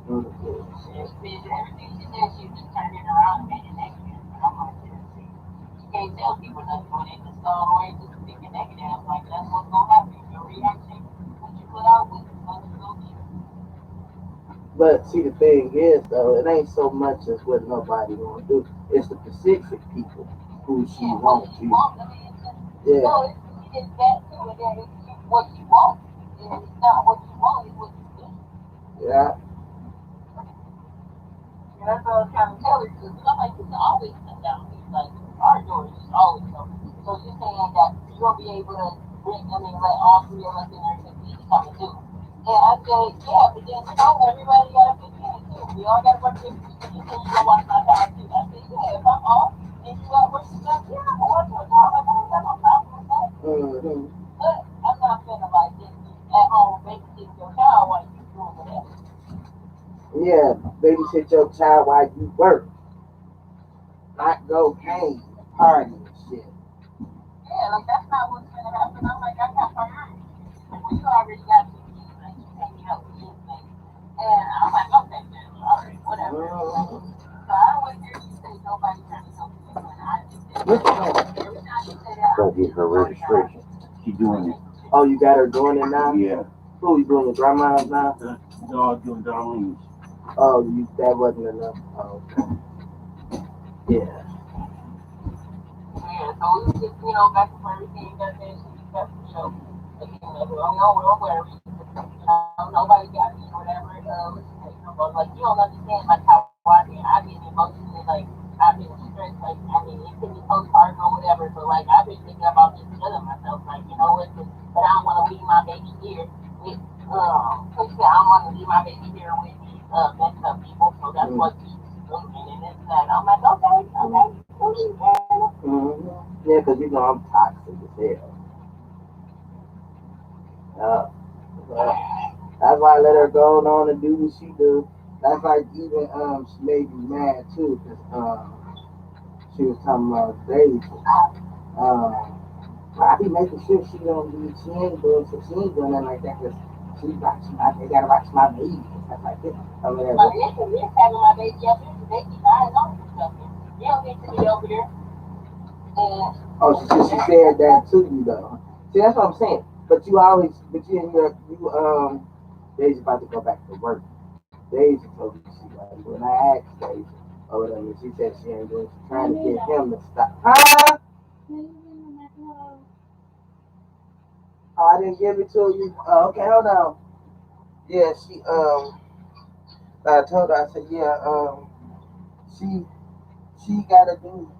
Everything she said, she just turned it around and made it negative. And I'm like, you can't tell people nothing when they just go away just thinking negative. Like, that's what's going to happen. Your reaction, what you put out with, is what you're going to get. But see, the thing is, though, it ain't so much as what nobody want to do. It's the specific people who she wants to. Yeah. No, it's that too. And then it's what you want. And it's not what you want, it's what you do. Yeah. And that's what I was trying to tell her. Because I'm like, you can always come down here. Like, our door is always open. So you're saying that you're going to be able to let all three of us in there because we come and do. And I said, yeah, but then, everybody got to fit in too. We all got to work different people. You said you going to watch my time too. I said, yeah, if I'm off and you at work and stuff, yeah, I'm going to watch your time. Like, I don't got no problem with that. Mm-hmm. But I'm not feeling like this at home babysitting your child while you doing whatever. Yeah, babysit your child while you work. Not go hang, party and shit. Yeah, like that's not what's gonna happen. I'm like, I got priorities. Well, you already got two kids, like you can't be helping anything. And I'm like, okay, then, all right, whatever. Mm-hmm. So I don't want to hear you say nobody trying to help you. And I just said, every time you say that, Go get her registration. She doing it. Oh, you got her doing it now? Yeah. Who you doing? Your grandma's now? No, doing Darlene's. Oh, that wasn't enough. Oh, okay. Yeah. yeah, so we was just, back and forth, everything got there. She got, again, don't worry. Nobody got me or whatever. But like, you don't understand like how I've been emotionally, like, I've been stressed, like, I mean, it could be postpartum or whatever, but like, I've been thinking about just killing myself, like, what, but I don't want to leave my baby here with So she said, I'm gonna leave my baby here with these messed up people, so that's what keeps looking and this and that. I'm like, okay, okay, Yeah, because you know I'm toxic as hell. But that's why I let her go on and do what she do. That's like even she made me mad too because she was talking about Daisy. I be making sure she don't be she ain't doing so she ain't doing nothing like that because she watch my they gotta watch my baby and stuff like this. I mean, my it's having my baby up here, they keep buying on stuff. You don't need to be over there. oh, she said that to you though. See, that's what I'm saying. But you always, but Daisy about to go back to work. Daisy told me she like when I asked Daisy or whatever, she said she ain't doing. She's trying to get him to stop. Huh? Oh, I didn't give it to you. Okay, hold on. Yeah, I told her. I said, yeah, she gotta do.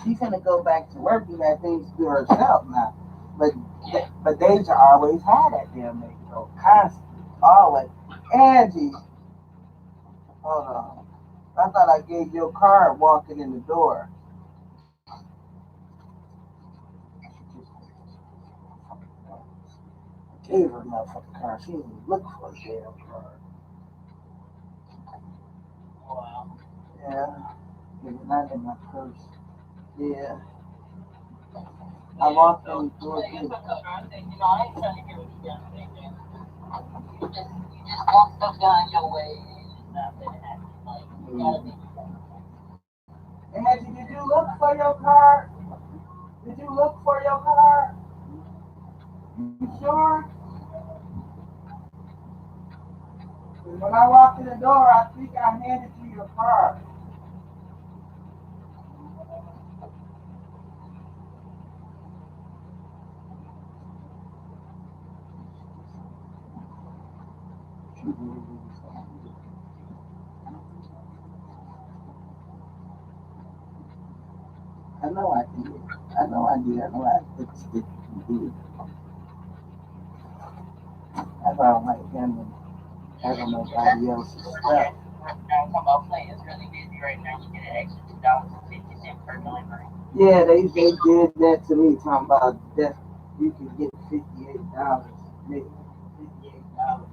She's gonna go back to work and that things to herself now. But Deja always had that damn nigga though, constantly, always. Angie, hold on. I thought I gave you a card walking in the door. Gave her a motherfucking card. She didn't even look for a damn card. Wow. Yeah, it's not in my purse. Yeah. I walked in the door. I ain't trying to hear what you got to say, man. You just want stuff done your way and it's not that it happens. Like, you gotta be. Angie, did you look for your card? Did you look for your card? You sure? When I walked in the door, I think I handed you your card. I know I did. I know I did. I know I did. That's why I don't like having nobody else's stuff. Talking about playing is really busy right now. You get an extra $2.50 per delivery. Yeah, they did that to me, talking about that you can get $58, maybe $58.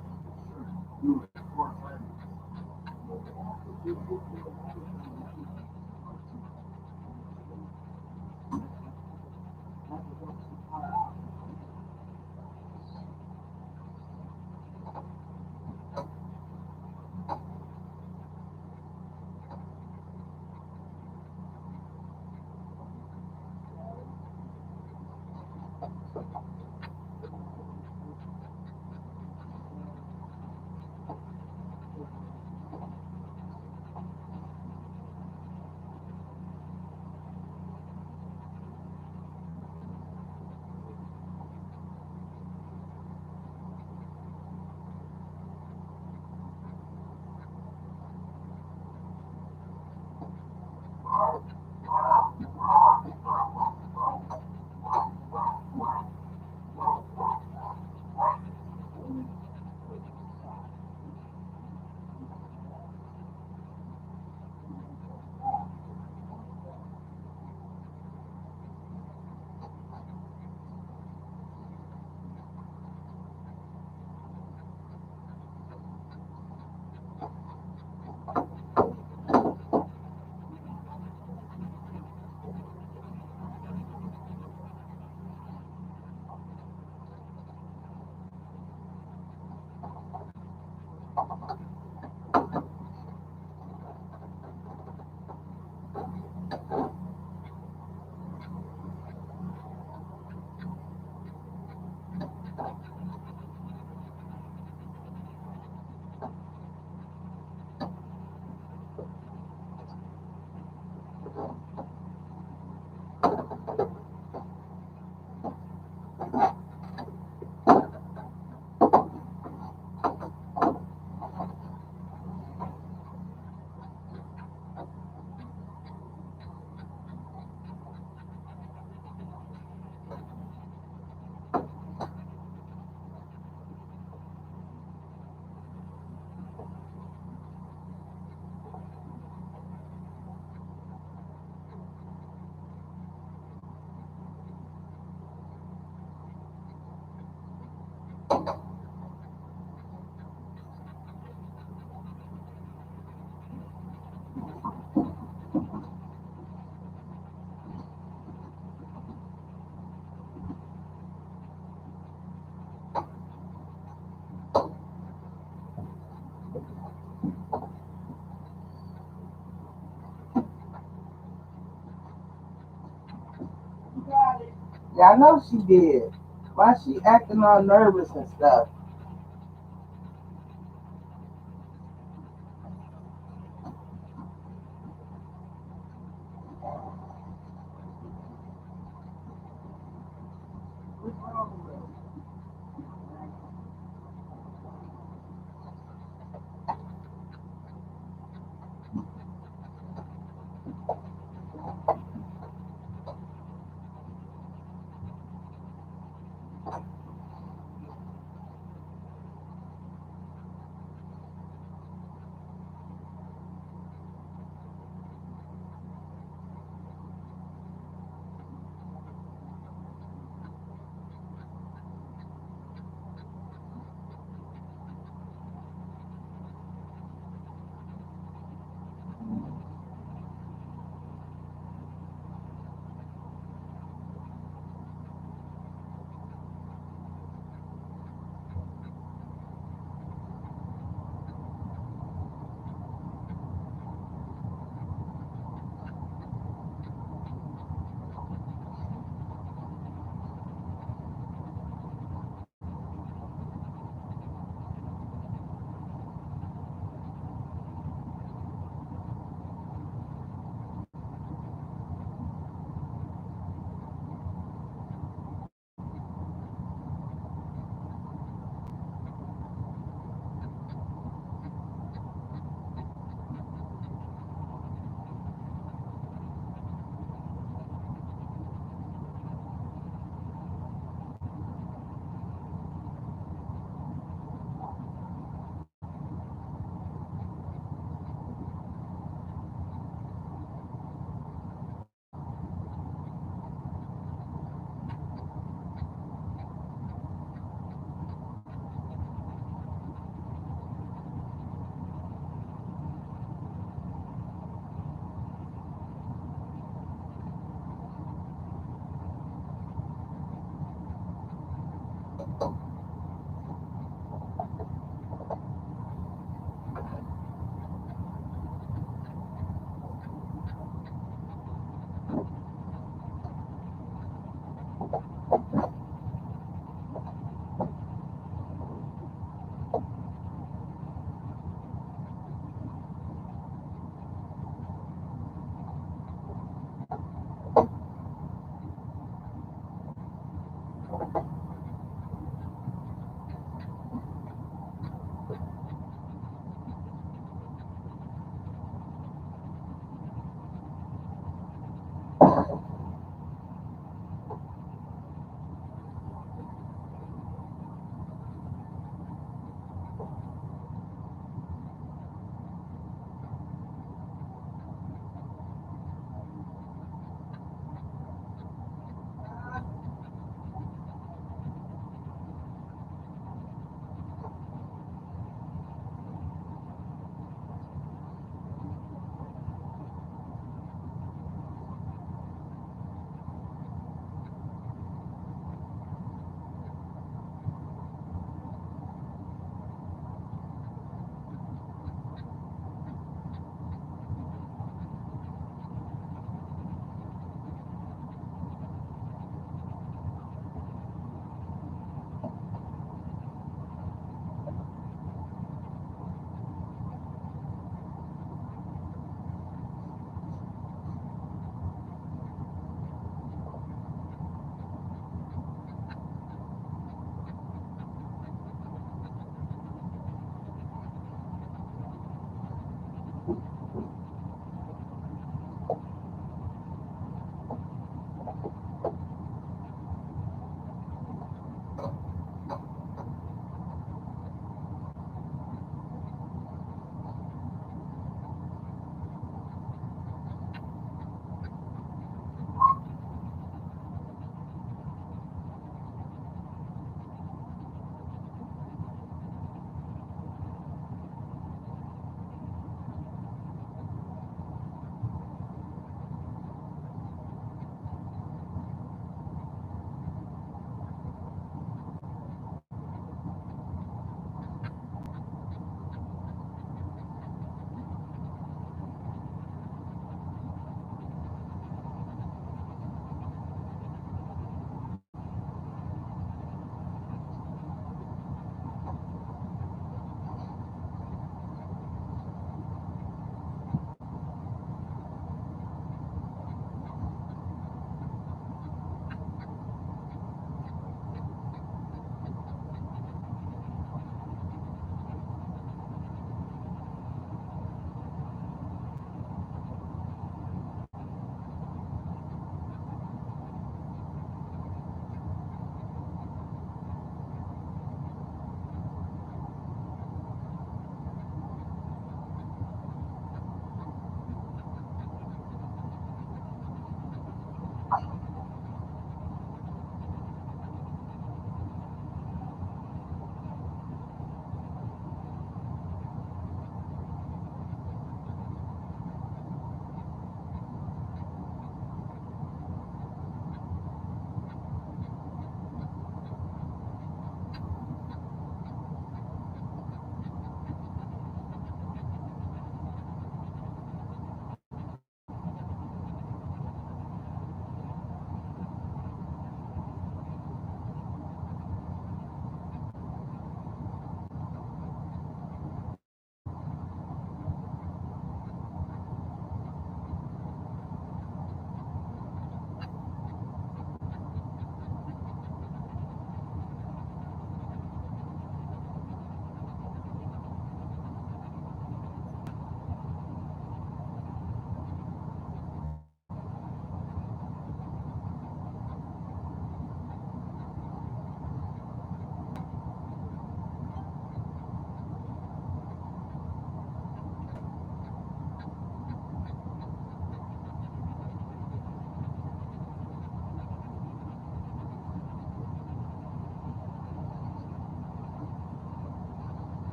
Yeah, I know she did. Why she acting all nervous and stuff?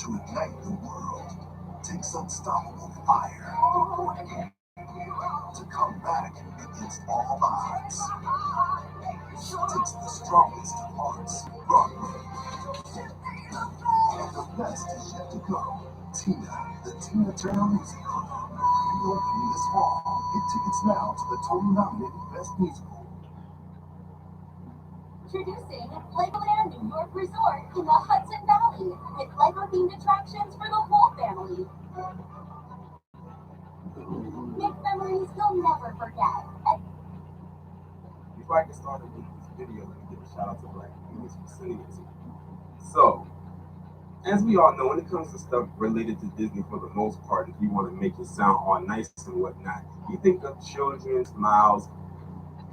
to ignite the world, takes unstoppable fire to come back against all odds. Takes the strongest of hearts, Broadway, and the best is yet to come. Tina, the Tina Turner Musical, reopening this fall. Get tickets now to the Tony-nominated Best Musical. Introducing Legoland New York Resort in the Hudson Valley with Lego-themed attractions for the whole family. Make memories you'll never forget. Before I get started with this video, let me give a shout out to Black News for sending it to me. So, as we all know, when it comes to stuff related to Disney, for the most part, if you want to make it sound all nice and whatnot, you think of children, smiles,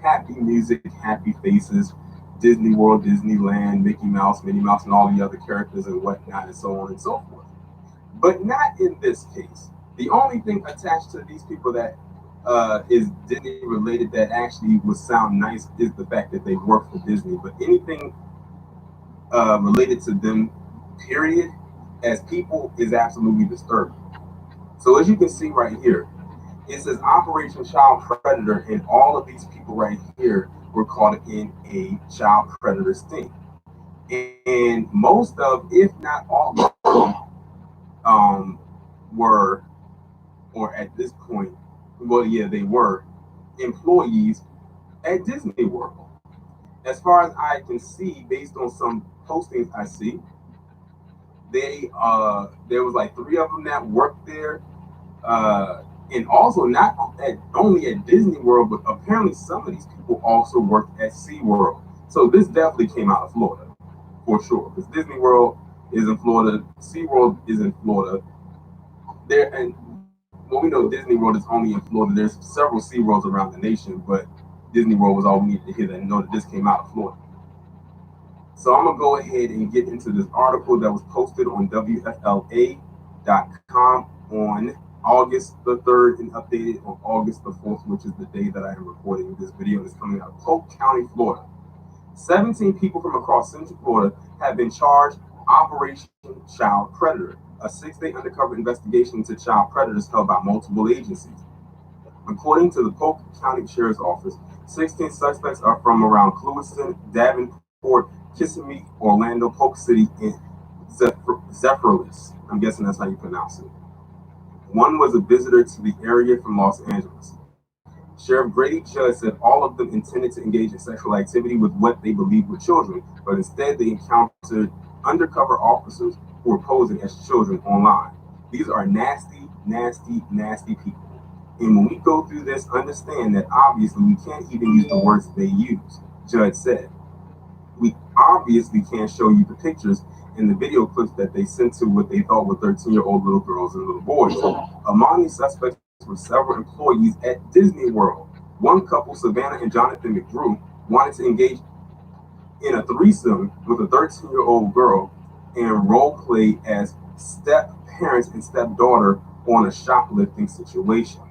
happy music, happy faces, Disney World, Disneyland, Mickey Mouse, Minnie Mouse, and all the other characters and whatnot, and so on and so forth. But not in this case. The only thing attached to these people that is Disney related that actually would sound nice is the fact that they work for Disney. But anything related to them, period, as people, is absolutely disturbing. So as you can see right here, it says Operation Child Predator, and all of these people right here were caught in a child predator sting. And most of, if not all of them, were, or at this point, well, yeah, they were employees at Disney World. As far as I can see, based on some postings I see, there was like 3 of them that worked there, and also not only at Disney World, but apparently some of these people also worked at SeaWorld. So this definitely came out of Florida, for sure, because Disney World is in Florida, SeaWorld is in Florida. And well, we know Disney World is only in Florida. There's several SeaWorlds around the nation, but Disney World was all we needed to hear, that and know that this came out of Florida. So I'm going to go ahead and get into this article that was posted on WFLA.com on August the 3rd and updated on August the 4th, which is the day that I am recording this video. It's coming out of Polk County, Florida. 17 people from across Central Florida have been charged Operation Child Predator, a 6-day undercover investigation into child predators held by multiple agencies. According to the Polk County Sheriff's Office, 16 suspects are from around Clewiston, Davenport, Kissimmee, Orlando, Polk City, and Zephyrus. I'm guessing that's how you pronounce it. One was a visitor to the area from Los Angeles. Sheriff Grady Judd said all of them intended to engage in sexual activity with what they believed were children, but instead they encountered undercover officers who were posing as children online. These are nasty, nasty, nasty people. And when we go through this, understand that obviously we can't even use the words they use, Judd said. We obviously can't show you the pictures and the video clips that they sent to what they thought were 13-year-old little girls and little boys. Among these suspects were several employees at Disney World. One couple, Savannah and Jonathan McGrew, wanted to engage in a threesome with a 13-year-old girl and role play as step-parents and stepdaughter on a shoplifting situation.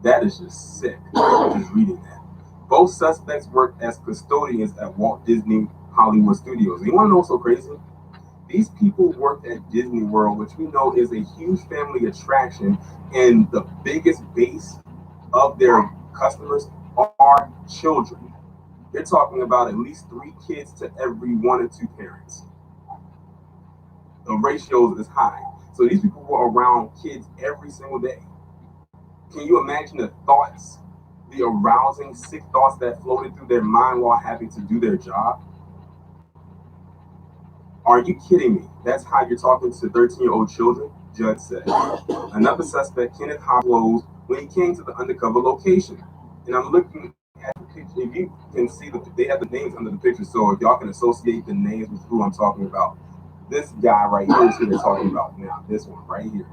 That is just sick, just reading that. Both suspects worked as custodians at Walt Disney Hollywood Studios. You want to know what's so crazy? These people worked at Disney World, which we know is a huge family attraction, and the biggest base of their customers are children. They're talking about at least 3 kids to every 1 or 2 parents. The ratio is high. So these people were around kids every single day. Can you imagine the thoughts, the arousing, sick thoughts that floated through their mind while having to do their job? Are you kidding me? That's how you're talking to 13-year-old children? Judd said. Another suspect, Kenneth Hoplows, when he came to the undercover location. And I'm looking at the picture. If you can see, they have the names under the picture, so if y'all can associate the names with who I'm talking about. This guy right here is who they're talking about now. This one right here.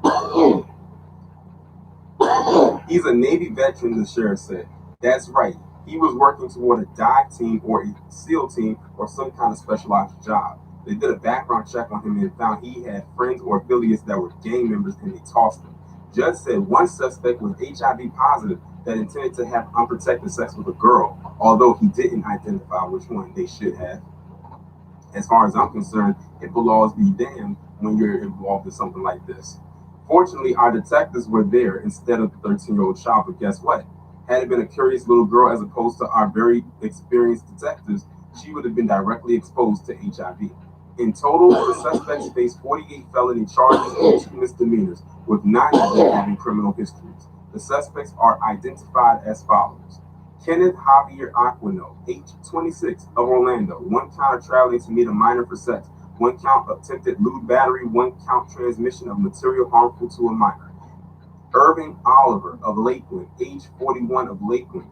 He's a Navy veteran, the sheriff said. That's right. He was working toward a dive team or a SEAL team or some kind of specialized job. They did a background check on him and found he had friends or affiliates that were gang members, and they tossed him. Judge said one suspect was HIV positive that intended to have unprotected sex with a girl, although he didn't identify which one. They should have. As far as I'm concerned, HIPAA laws be damned. when you're involved in something like this. Fortunately, our detectives were there instead of the 13-year-old child, but guess what? Had it been a curious little girl as opposed to our very experienced detectives, she would have been directly exposed to HIV. In total, the suspects face 48 felony charges and 2 misdemeanors, with 9 of them having criminal histories. The suspects are identified as follows. Kenneth Javier Aquino, age 26, of Orlando, 1 count of traveling to meet a minor for sex, 1 count of attempted lewd battery, 1 count transmission of material harmful to a minor. Irving Oliver of Lakeland, age 41, of Lakeland,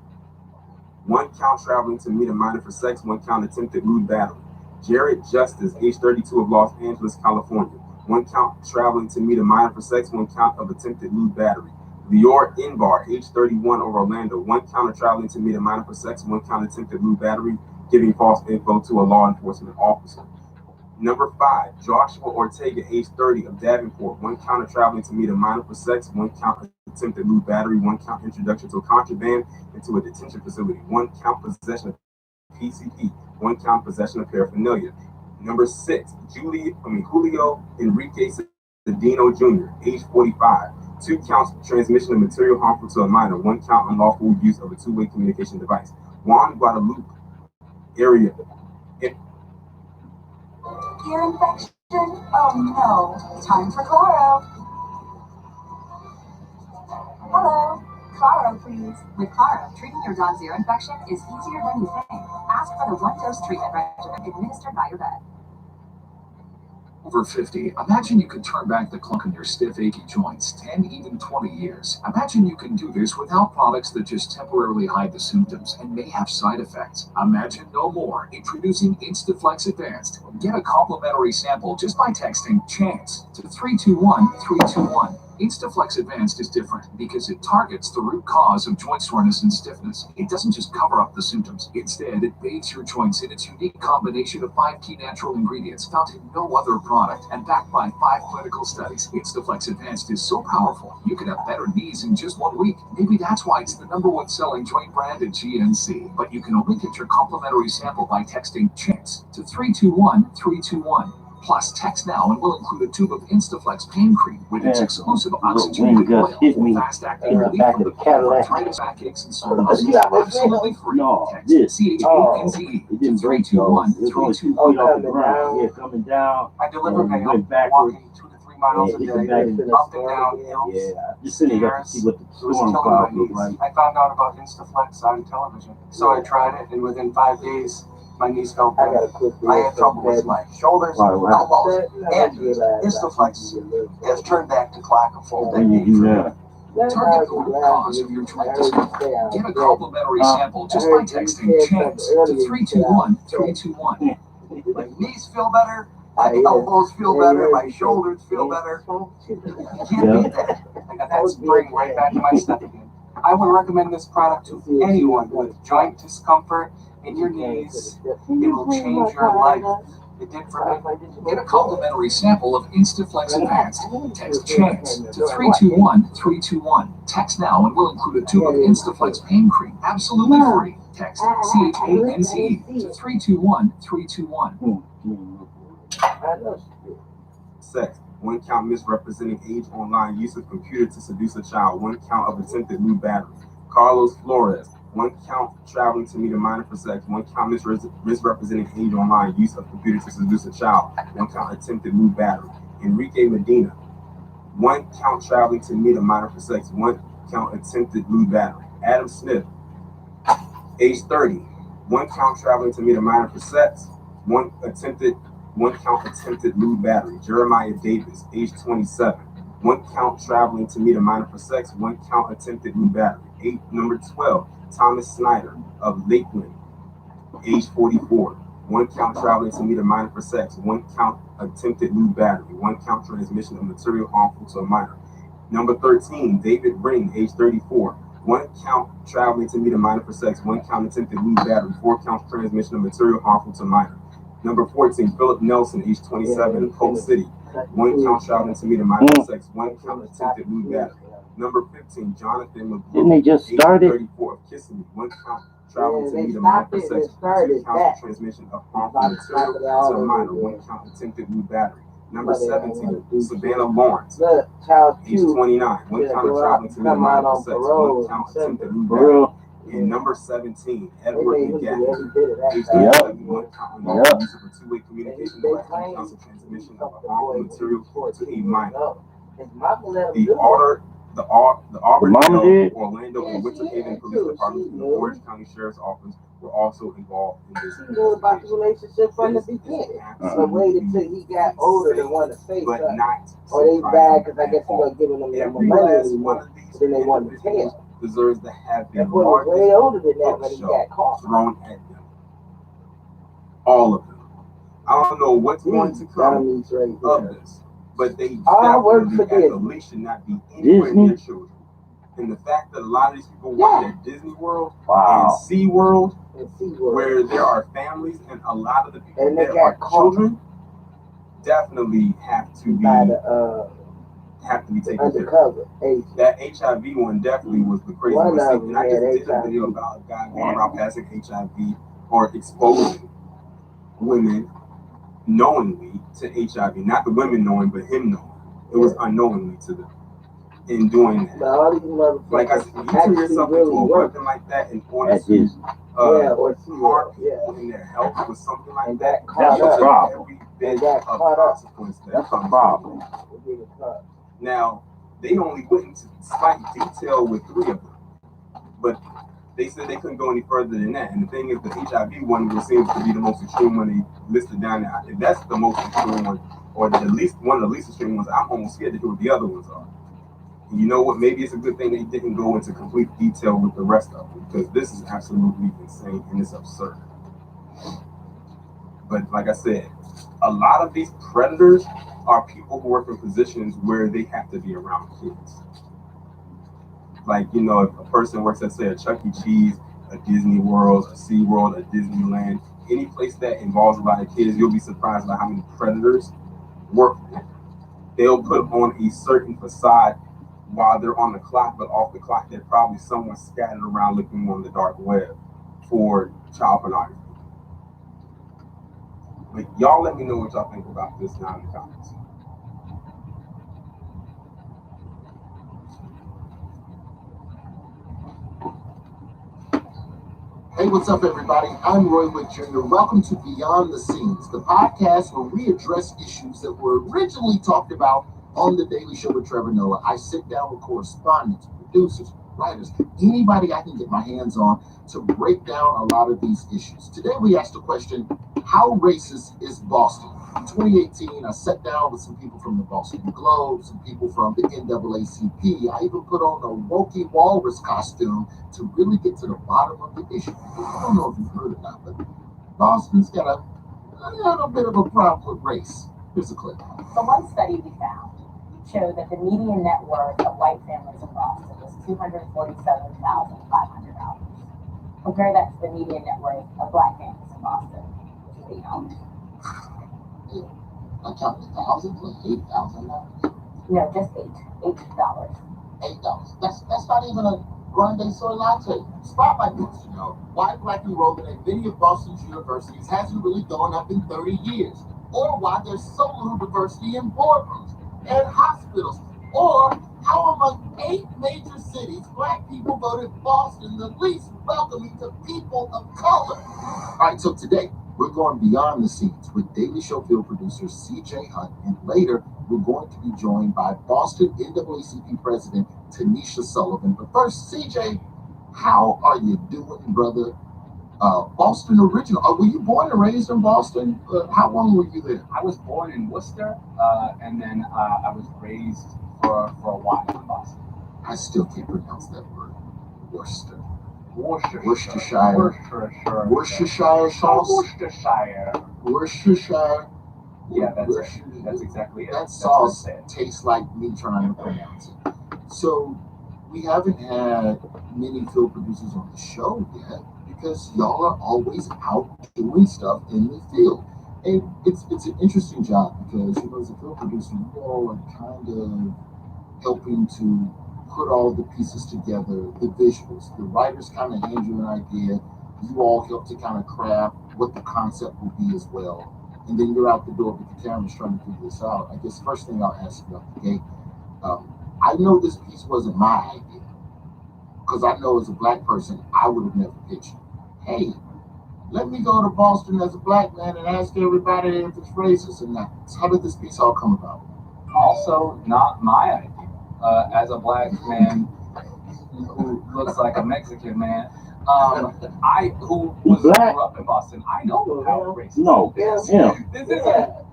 1 count traveling to meet a minor for sex, 1 count attempted lewd battery. Jared Justice, age 32, of Los Angeles, California, 1 count traveling to meet a minor for sex, 1 count of attempted lewd battery. Lior Inbar, age 31, of Orlando, 1 count of traveling to meet a minor for sex, 1 count attempted lewd battery, giving false info to a law enforcement officer. Number 5, Joshua Ortega, age 30, of Davenport, 1 count of traveling to meet a minor for sex, 1 count attempted lewd battery, 1 count introduction to a contraband into a detention facility, 1 count possession of PCP, 1 count possession of paraphernalia. Number 6, Julio Enrique Cedino Jr., age 45, 2 counts transmission of material harmful to a minor, 1 count unlawful use of a two-way communication device. Juan Guadalupe area. Ear infection? Oh no. Time for Claro. Hello. Claro, please. With Claro, treating your dog's ear infection is easier than you think. Ask for the 1-dose treatment regimen administered by your vet. Over 50, imagine you could turn back the clunk in your stiff, achy joints 10, even 20 years. Imagine you can do this without products that just temporarily hide the symptoms and may have side effects. Imagine no more. Introducing Instaflex Advanced. Get a complimentary sample just by texting CHANCE to 321-321. Instaflex Advanced is different because it targets the root cause of joint soreness and stiffness. It doesn't just cover up the symptoms. Instead, it bathes your joints in its unique combination of 5 key natural ingredients found in no other product and backed by 5 clinical studies. Instaflex Advanced is so powerful, you can have better knees in just 1 week. Maybe that's why it's the #1 selling joint brand at GNC. But you can only get your complimentary sample by texting CHANCE to 321-321. Plus, text now and we'll include a tube of Instaflex pain cream with its exclusive oxygenated oil for fast-acting relief from the pain of arthritis, backaches, and sore muscles. Absolutely free. Text CHANCE to 321-321. Coming down. I deliver mail, walking 2 to 3 miles a day, up and down hills, stairs. It was killing my knees. I found out about Instaflex on television, so I tried it, and within 5 days, my knees felt better. I had trouble with my shoulders, elbows, and knees. Instaflex has turned back to clock a full decade. Target the root cause of your joint discomfort. Get a complimentary sample just by texting CHANCE to 321-321. My knees feel better, my elbows feel better, my shoulders feel better. You can't beat that. I got that spring right back in my step again. I would recommend this product to anyone with joint discomfort in your knees. It will change your life. It did for me. Get a complimentary sample of Instaflex Advanced. Text CHANCE to 321-321. Text now and we'll include a tube of Instaflex pain cream absolutely free. Text CHANCE to 321-321. Sex. 1 count misrepresenting age online, use of computer to seduce a child. 1 count of attempted lewd battery. Carlos Flores. 1 count traveling to meet a minor for sex. 1 count misrepresenting age online, use of computer to seduce a child. 1 count attempted lewd battery. Enrique Medina. 1 count traveling to meet a minor for sex. 1 count attempted lewd battery. Adam Smith, age 30. 1 count traveling to meet a minor for sex. 1 count attempted lewd battery. Jeremiah Davis, age 27. 1 count traveling to meet a minor for sex. 1 count attempted lewd battery. Number 12, Thomas Snyder of Lakeland, age 44. 1 count traveling to meet a minor for sex. 1 count attempted lewd battery. 1 count transmission of material harmful to a minor. Number 13, David Ring, age 34. 1 count traveling to meet a minor for sex. 1 count attempted lewd battery. 4 counts transmission of material harmful to a minor. Number 14, Philip Nelson, age 27, Polk City. 1 count traveling to meet a minor for sex. 1 count attempted lewd battery. Number 15, Jonathan McGrew, Didn't they just start it? 34, of Kissimmee. 1 count traveling to meet a minor for sex. 2 counts of transmission of harmful material to a minor. 1 count attempted lewd battery. Number 17, Savannah Lawrence. Look, Child He's Q. 29. One Yeah, time go out, traveling to come out Mid-Atlantic on for sex. parole One in count December. attempted root For real? And number 17, They Edward made him do McGatty. every bit of that Age stuff. 37, one count on Yep. use of a two-way communication They device to claim cancel transmission fuck of a the harmful boy material when he was to a 14 minor. years old. His mama let him The do it. Auburndale, mama did? Orlando, Yeah, and Winter she Haven had Police to. Departments She and the knew. Orange County Sheriff's Office were also involved in this She knew about the investigation. relationship from the This is beginning. Uh-huh. But waited till he got older to want to say but something. not Or they bad because I surprising guess at he all. wasn't giving them no Every more money last one anymore. of these But then they wanted to individuals tell. deserves to have their That boy was way largest older than that when he bookshelf got caught. thrown at them. All of them. I don't know what's going to come Dummies right of there. this, but they I work definitely for at the Disney. least should not be anywhere Disney? near children. And the fact that a lot of these people work at Disney World and Wow. SeaWorld, And SeaWorld. where there are families and a lot of the people And they that got are caught children, definitely have to be by the taken care of. undercover agent. That HIV one definitely was the crazy One one. of See, them and I had just did a HIV. video about a guy going around passing HIV or exposing women knowingly to HIV. Not the women knowing, but him knowing. It was unknowingly to them. In doing that. But all these motherfuckers Like I said, you turn actually yourself really into a work. weapon like that in order At to Disney. Or harm SeaWorld. people Yeah. in their health with something like And that. got caught That's a up. problem. Every bit And got of caught up. consequence that That's a comes problem. with it. We're getting caught. Now, they only went into slight detail with 3 of them, but they said they couldn't go any further than that. And the thing is, the HIV one seems to be the most extreme one they listed down there. If that's the most extreme one, or the least one of the least extreme ones, I'm almost scared to hear what the other ones are. And you know what? Maybe it's a good thing they didn't go into complete detail with the rest of them, because this is absolutely insane and it's absurd. But like I said, a lot of these predators are people who work in positions where they have to be around kids. Like, you know, if a person works at, say, a Chuck E. Cheese, a Disney World, a SeaWorld, a Disneyland, any place that involves a lot of kids, you'll be surprised by how many predators work there. They'll put on a certain facade while they're on the clock, but off the clock, they're probably somewhere scattered around looking on the dark web for child pornography. But y'all let me know what y'all think about this now in the comments. Hey, what's up, everybody? I'm Roy Wick Jr. Welcome to Beyond the Scenes, the podcast where we address issues that were originally talked about on The Daily Show with Trevor Noah. I sit down with correspondents, producers, writers, anybody I can get my hands on to break down a lot of these issues. Today, we asked the question, how racist is Boston? In 2018, I sat down with some people from the Boston Globe, some people from the NAACP. I even put on a Wokey Walrus costume to really get to the bottom of the issue. I don't know if you've heard or not, but Boston's got a little bit of a problem with race. Here's a clip. So one study we found showed that the median net worth of white families in Boston was $247,500. Compare that to the median net worth of black families in Boston, which is $8. I counted $1,000 like $8,000. No, just $8. $8. $8. That's not even a grande soy latte. Spotlight books, you know. Why black enrollment at many of Boston's universities hasn't really gone up in 30 years. Or why there's so little diversity in boardrooms and hospitals. Or how among 8 major cities, black people voted Boston the least welcoming to people of color. All right, so today, we're going beyond the scenes with Daily Show field producer CJ Hunt, and later we're going to be joined by Boston NAACP President Tanisha Sullivan. But first, CJ, how are you doing, brother? Boston original. Were you born and raised in Boston? How long were you there? I was born in Worcester, and then I was raised for a while in Boston. I still can't pronounce that word. Worcester. Worcestershire. Worcestershire sauce. Worcestershire. Yeah, that's exactly it. That sauce tastes like me trying to pronounce it. So we haven't had many field producers on the show yet because y'all are always out doing stuff in the field. And it's an interesting job because, you know, as a field producer, you all are kind of helping to put all the pieces together, the visuals. The writers kind of hand you an idea. You all help to kind of craft what the concept will be as well. and then you're out the door with the cameras trying to figure this out, I guess first thing I'll ask you out the gate, I know this piece wasn't my idea, because I know as a black person, I would have never pitched, hey, let me go to Boston as a black man and ask everybody if it's racist or not. So how did this piece all come about? Also, not my idea. As a black man who looks like a Mexican man, who grew up in Boston, I know how racist. No, yeah.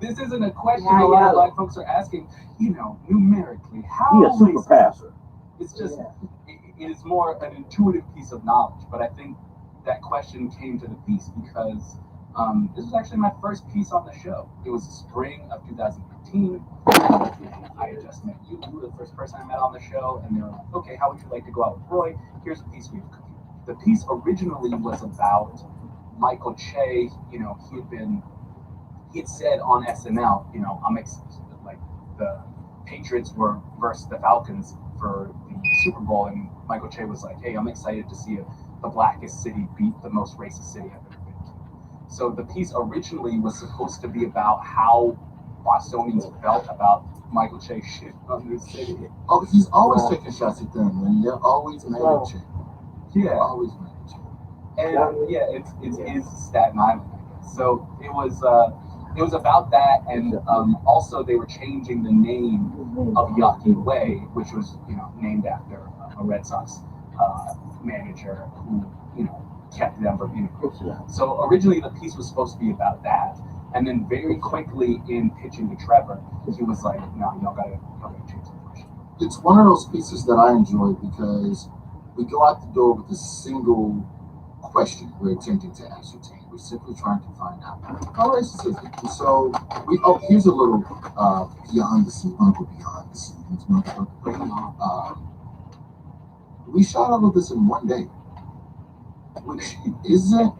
This isn't a question a lot of black folks are asking. Numerically, how super passer. It's just it is more an intuitive piece of knowledge. But I think that question came to the piece because this was actually my first piece on the show. It was spring of 2015. I had just met you. You were the first person I met on the show, and they were like, okay, how would you like to go out with Roy? Here's a piece we've cooking. The piece originally was about Michael Che. He had said on SNL, like the Patriots were versus the Falcons for the Super Bowl, and Michael Che was like, hey, I'm excited to see the blackest city beat the most racist city I've ever been to. So the piece originally was supposed to be about how Bostonians felt about Michael Che shit on this city. Oh, he's always taking shots at them, and they're always mad at Che. Yeah, always mad at Che. And it's his Staten Island, I guess. So it was about that, and also they were changing the name of Yaki Way, which was named after a Red Sox manager who kept them from being approved. So originally the piece was supposed to be about that. And then very quickly in pitching to Trevor, he was like, no, y'all gotta change the question. It's one of those pieces that I enjoy because we go out the door with a single question we're attempting to ascertain. We're simply trying to find out how racist is it. And so here's a little beyond the scenes, beyond the scenes. We shot all of this in one day, which isn't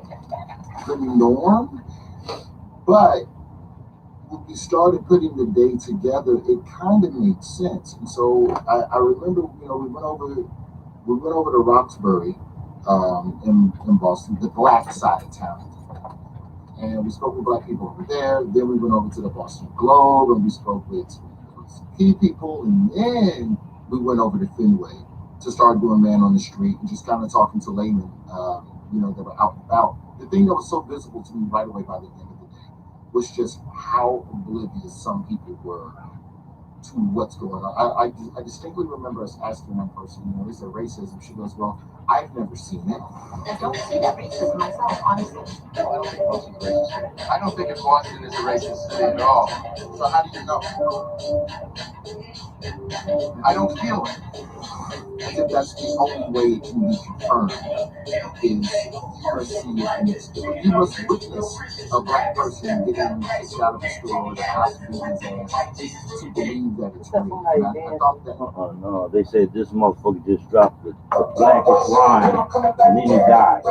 the norm. But when we started putting the day together, it kind of made sense. And so I remember, we went over to Roxbury in Boston, the black side of town, and we spoke with black people over there. Then we went over to the Boston Globe and we spoke with LCP people, and then we went over to Fenway to start doing Man on the Street and just kind of talking to laymen, that were out and about. The thing that was so visible to me right away by the end was just how oblivious some people were to what's going on. I distinctly remember us asking one person, is there racism? She goes, well, I've never seen it. I don't see that racism myself, honestly. I don't think Boston is a racist city at all. So how do you know? I don't feel it. As if that's the only way it can be confirmed is you must see it and experience. You must witness a black person getting kicked out of the store that has to be his ass to believe that it's real. And I thought that. No, they said this motherfucker just dropped the blackest rhyme and then he died.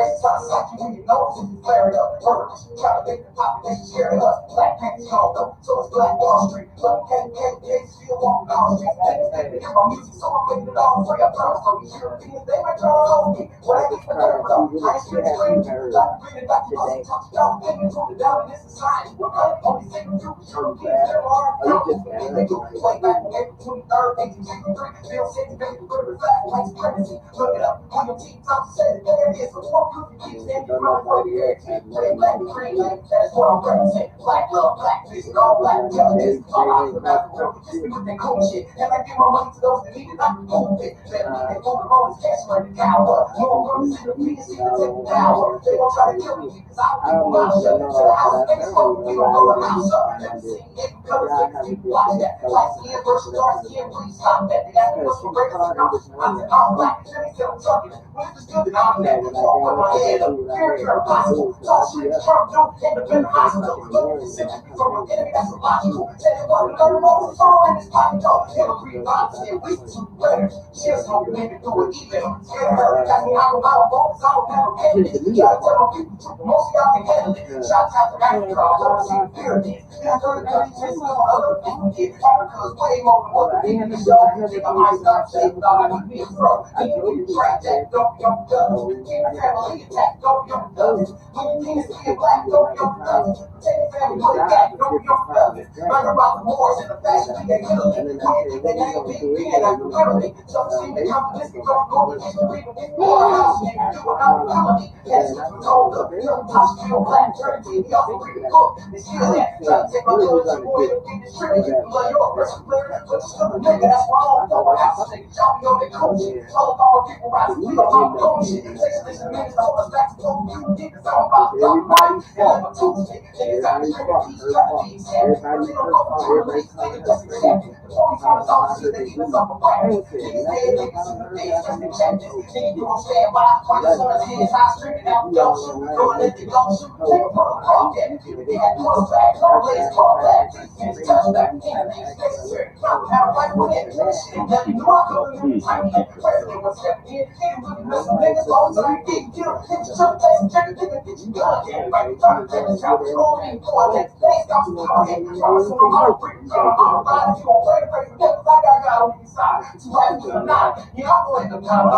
family, put it back, don't be your feelings. Learn about the morals and the fashion we gave you. And then I said, They what ain't we big, gonna big, do? and You I'm know, felony. So see the confidence go because back to go work. against the people before the house, you can do another felony. Yes, And I you said, told well, them, they you know, don't touch do your black dirty, he also read the book. They see that, try to take my where we girl, you gonna go ahead get and get this trick. You that love your person player, but you still a nigga, that's wrong. I Don't have to take a job, you know, they coochie. All our people rise, we don't have bullshit. Listen, niggas, hold us back to talk, you get the song about everybody's fault. Tuesday. Everybody's fault. Her fault. Everybody's her fault. Everybody's calling her crazy. Talking about her disease. I ain't said nothing about her having no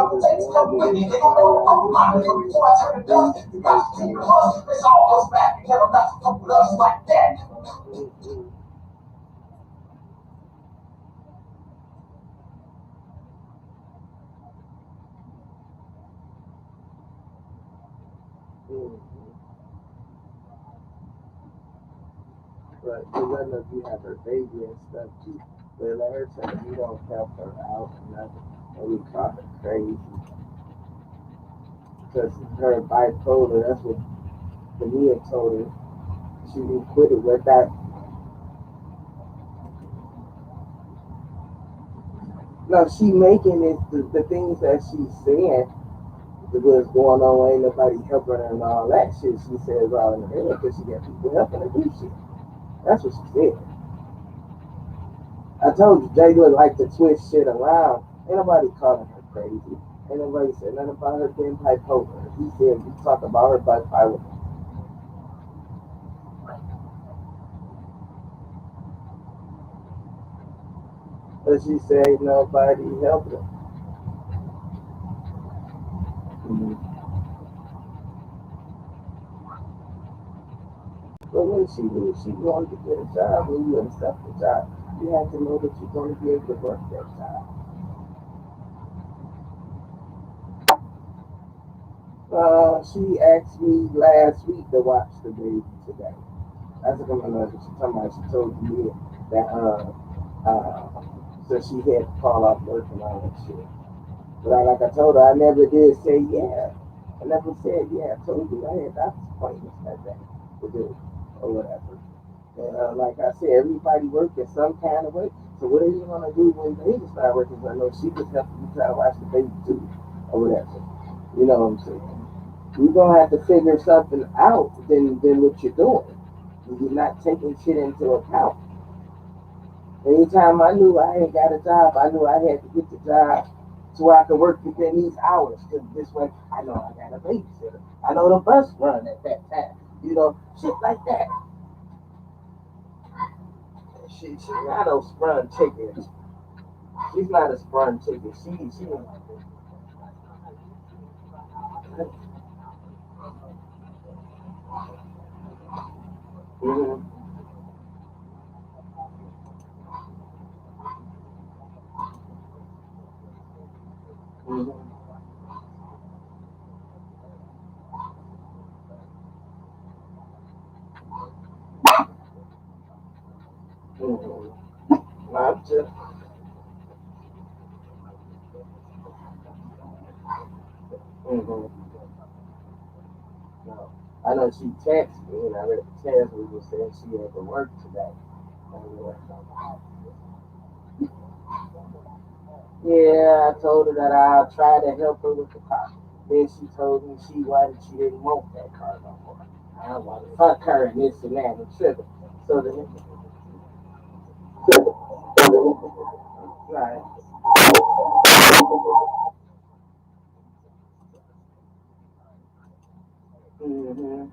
control. You all around making hoes. Like that. But because I know you have her baby and stuff too. But let her tell you don't help her out and nothing. And we call her crazy. Because her bipolar, that's what Mia told her. She didn't quit it with that. No, she making it the things that she's saying, what's going on, ain't nobody helping her and all that shit. She says all in her head because she got people helping her do shit. That's what she said. I told you, Jay would like to twist shit around. Ain't nobody calling her crazy. Ain't nobody said nothing about her being bipolar. He said we talk about her bipolar. But she said ain't nobody helped her. Mm-hmm. But when she knew she wanted to get a job, when you accept the job, you have to know that you're going to be able to work that job. She asked me last week to watch the baby today. I took him another. She told me that so she had to call off work and all that shit. But like I told her, I never did say yeah. I never said yeah. I told you I had doctor's appointments that day to do or whatever. And like I said, everybody works in some kind of way. So what are you gonna do when baby start working? I know she was helping you try to watch the baby too, or whatever. You know what I'm saying? You're gonna have to figure something out than what you're doing. You're not taking shit into account. Anytime I knew I ain't got a job, I knew I had to get the job so I could work within these hours. Because this way, I know I got a babysitter. I know the bus run at that time. You know, shit like that. She's not a sprung chicken. She's not a sprung chicken. She. Mm-hmm. Mm-hmm. Mm-hmm. I'm just. Mm-hmm. No. I know she texted me, and I read the text. We were saying she had to work today. Yeah, I told her that I'll try to help her with the car. Then she told me she didn't want that car no more. I want to fuck her and this and that and tripping. So the right. Mm-hmm.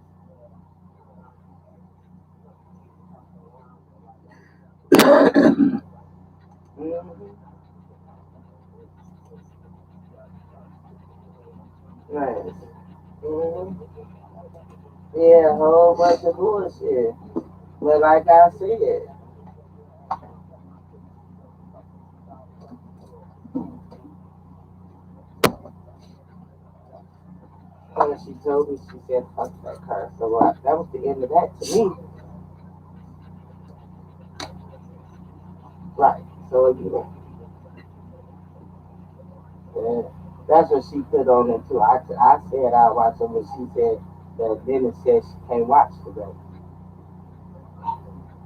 Mm-hmm. Nice. Mm-hmm. Yeah, a whole bunch of bullshit. But like I said, when she told me, she said, fuck that car. So that was the end of that to me. Right. So, that's what she put on it too. I said I watched it, but she said that then it said she can't watch today.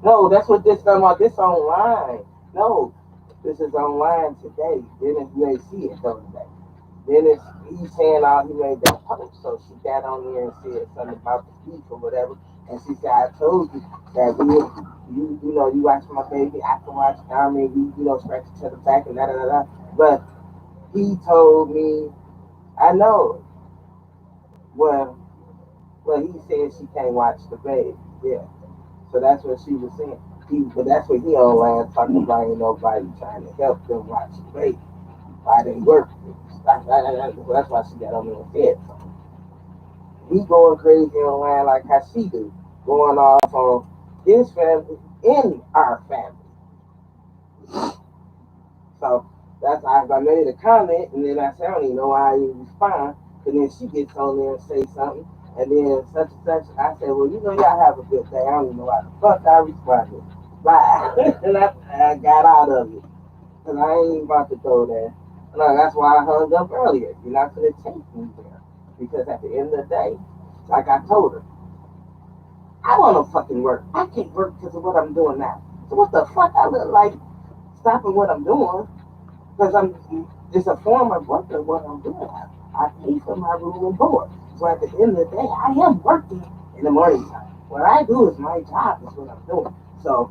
No, that's what this talking about. This online. No, this is online today. Then you ain't see it though today. Then he's saying he made that post. So she got on there and said something about the beef or whatever. And she said, I told you that you watch my baby, I can watch. I mean, scratch each other back and da da da da. But he told me, I know. Well, he said she can't watch the baby. Yeah. So that's what she was saying. But that's what he online talking about. Ain't nobody trying to help them watch the baby. Why they work? That's why she got on there and said something. He going crazy online like how she do, going off on his family in our family. So that's why I made a comment, and then I said I don't even know why I even respond. And then she gets on there and say something, and then such and such. I said, well, y'all have a good day. I don't even know why the fuck I responded. Bye. And I got out of it. Because I ain't about to go there. No, that's why I hung up earlier. You're not going to take me there. Because at the end of the day, like I told her, I want to fucking work. I can't work because of what I'm doing now. So what the fuck I look like stopping what I'm doing? Because it's a form of work of what I'm doing. I pay for my room and board. So at the end of the day, I am working in the morning time. What I do is my job is what I'm doing. So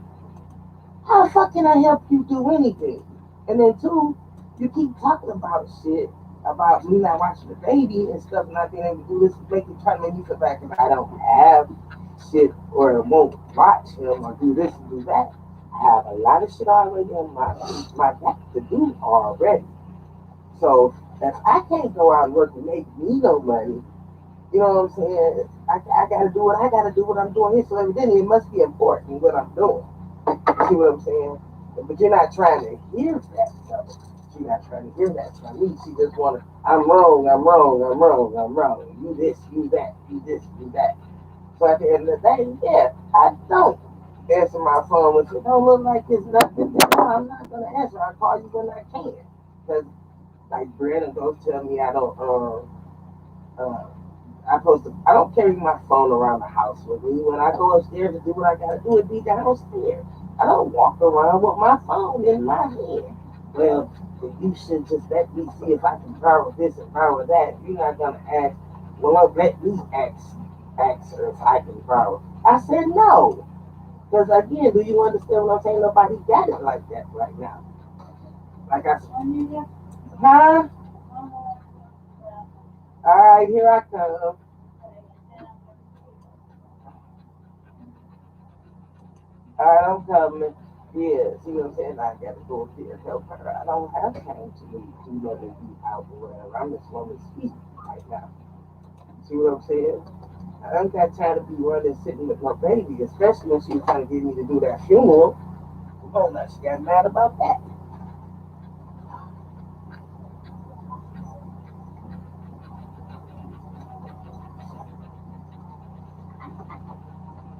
how the fuck can I help you do anything? And then two, you keep talking about shit about me not watching the baby and stuff, not being able to do this, trying to make me feel bad because I don't have shit or won't watch him or do this and do that. I have a lot of shit already on my back to do already. So if I can't go out and work and make me no money, you know what I'm saying? I gotta do what I gotta do what I'm doing here. So evidently it must be important what I'm doing. You see what I'm saying? But you're not trying to hear that stuff. She's not trying to hear that from me. She just wanna, I'm wrong, I'm wrong, I'm wrong, I'm wrong. You this, you that, you this, you that. So at the end of the day, yeah, I don't answer my phone when it don't look like it's nothing. Then no, I'm not gonna answer. I'll call you when I can. Because like Brandon goes tell me I don't uh I don't carry my phone around the house with me. When I go upstairs to do what I gotta do, it be downstairs. I don't walk around with my phone in my hand. Well, you should just let me see if I can borrow this and borrow that. You're not gonna ask, well, let me ask her if I can borrow. I said no. Because again, do you understand what I'm saying? Nobody got it like that right now. Like I said, huh? All right, here I come. All right, I'm coming. Yeah, see what I'm saying? I gotta go up there and help her. I don't have time to let her be out or whatever. I'm just want to speak right now. See what I'm saying? I don't got time to be running sitting with my baby, especially when she was trying to get me to do that funeral. Oh, now she got mad about that.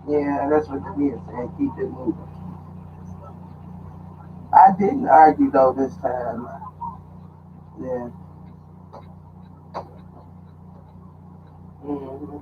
Yeah, that's what the is saying. Keep it moving. I didn't argue though this time. Yeah. Mm-hmm.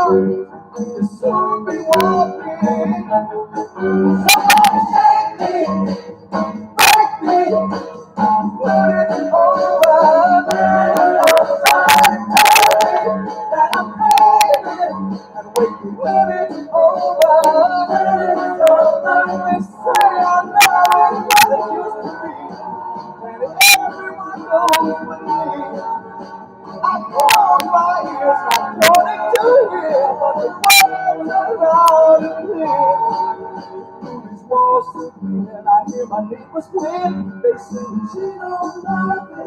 You'll soon be walking. Somebody shake me, break me, put it over. Somebody tell me that I'm crazy and wait to win it over. They say I'm not what it used to be, when everyone goes with me. I close my ears, I'm wanting to hear, but the words are loud and clear. Through these walls, and I hear my neighbors win. They sing, she don't love me,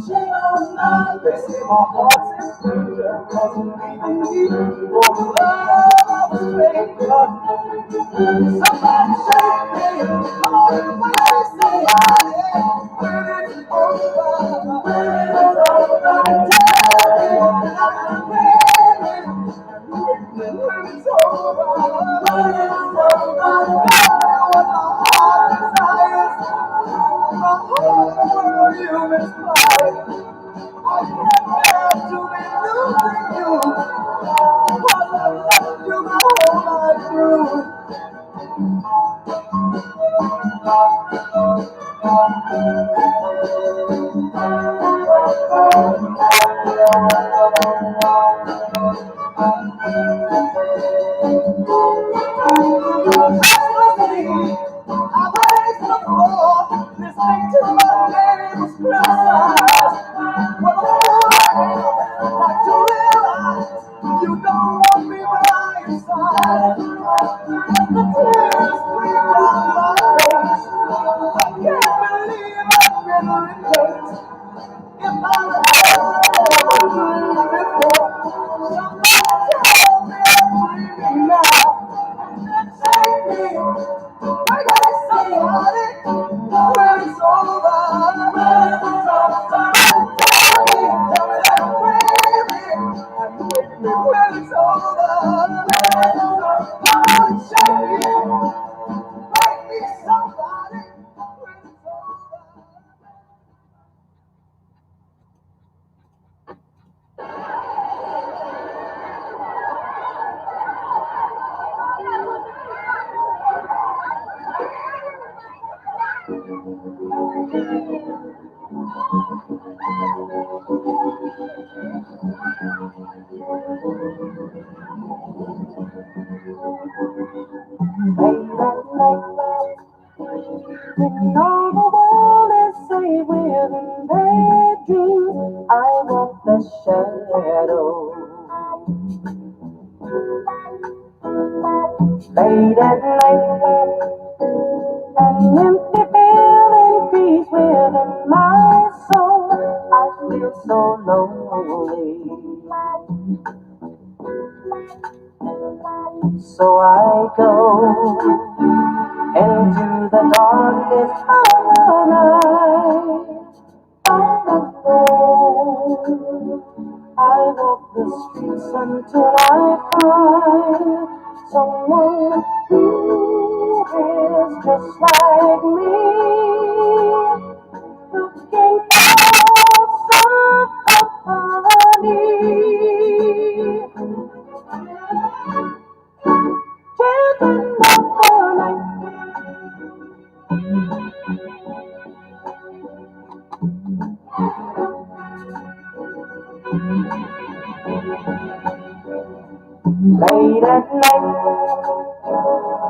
she don't love me. They say my heart's in danger, cause I'm leaving me for the love of a stranger. Somebody shake me, come on, everybody say, when it's over, when it's over, tell me that I'm crazy, when it's over, when it's over, what my heart desires, my whole world you inspire. I can't bear to be losing you, cause I loved you my whole life through. Listening to my neighbors criticize what a fool I am, not to realize you don't want me by your side. As the tears stream down my face, I can't believe I've been replaced. If I ever before, somebody tell me I'm dreaming now. Take me, I gotta say about it, when it's over, when it's over. Tell me that I'm crazy, and wake me when it's over, when it's over. Come on, shake me, make me somebody, when it's over. When all the world is safe within their dreams, I walk the shadow. Late at night, an empty feeling creeps within my soul. I feel so lonely. So I go into the darkness of the night. I walk the streets until I find someone who is just like me, looking for some company. Children of the night. Late at night,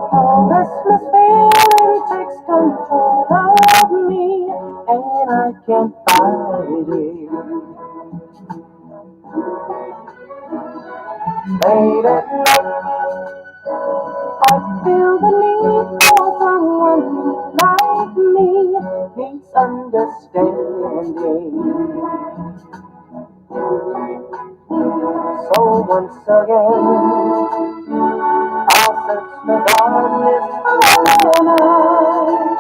a restless feeling takes control of me, and I can't fight it. Late at night, I feel the need for someone like me, needs understanding. So once again, I'll search the darkness of the night.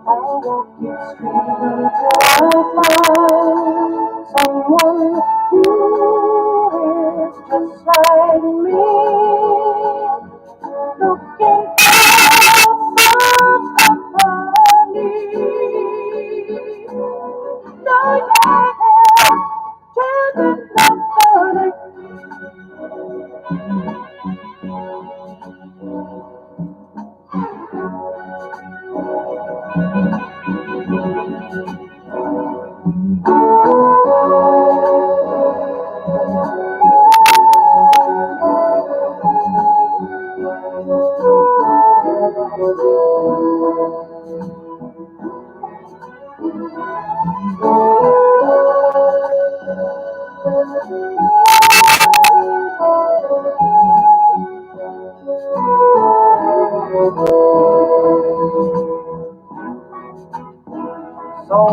I'll walk each street until I find someone who is just like me, looking for some company. No, yeah, children So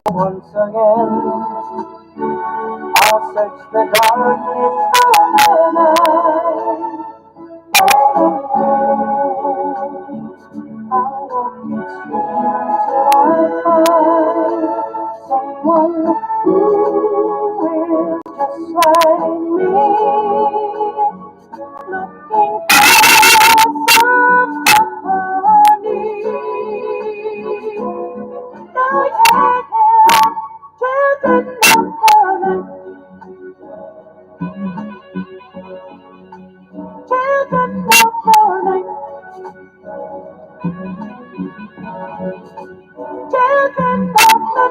once again, I'll search the darkness of the night. I'll walk the streets till I find someone who is just like me, looking for some company. Now children of the night, children of the night, children of the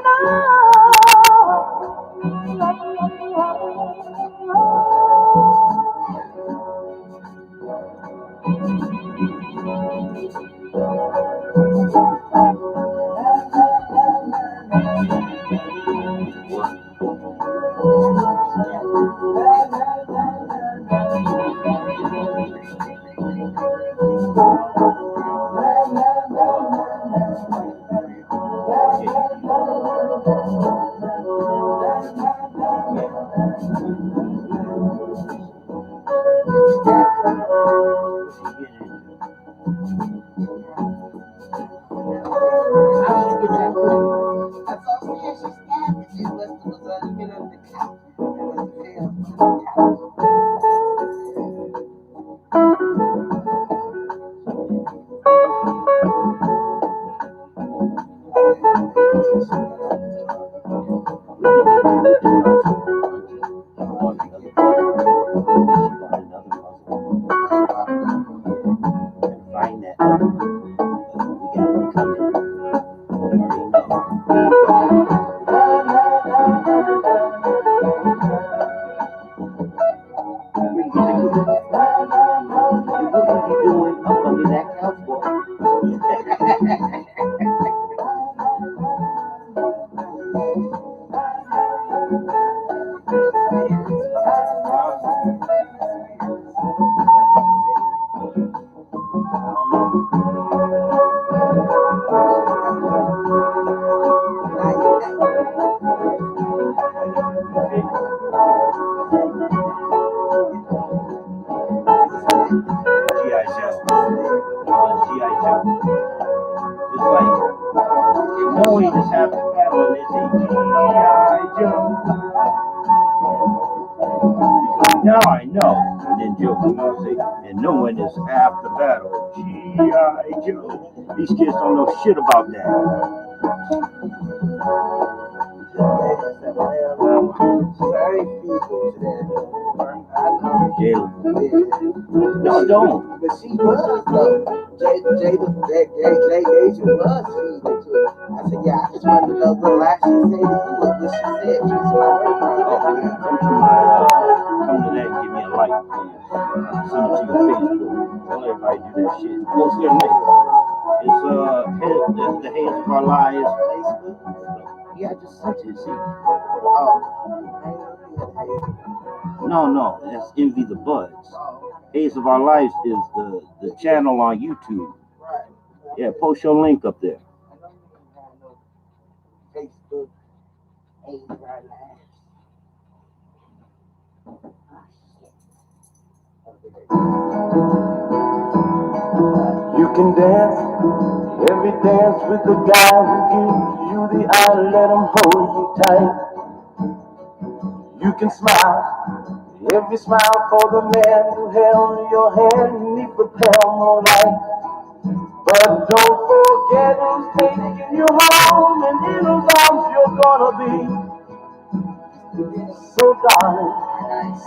find that. We got one coming. Now I know. And then Joe come out and say, and knowing is half the battle. G.I. Joe. These kids don't know shit about that. No, don't. But she was though. Jada was feeding to it. I said, yeah, I just wanted to know what lie she said. What she said. She was Come to that and give me a like, please. Send it to your Facebook. Don't let everybody do that shit. Post their link. It's the Hands of Our Lives Facebook. Yeah, I just sent it. See? No, that's Envy the Buds. Haze of Our Lives is the channel on YouTube. Yeah, post your link up there. Facebook, Haze of Our Lives. You can dance, every dance with the guy who gives you the eye, let him hold you tight. You can smile, every smile for the man who held your hand beneath the pale moonlight. But don't forget who's taking you home, and in whose arms you're gonna be. So darling,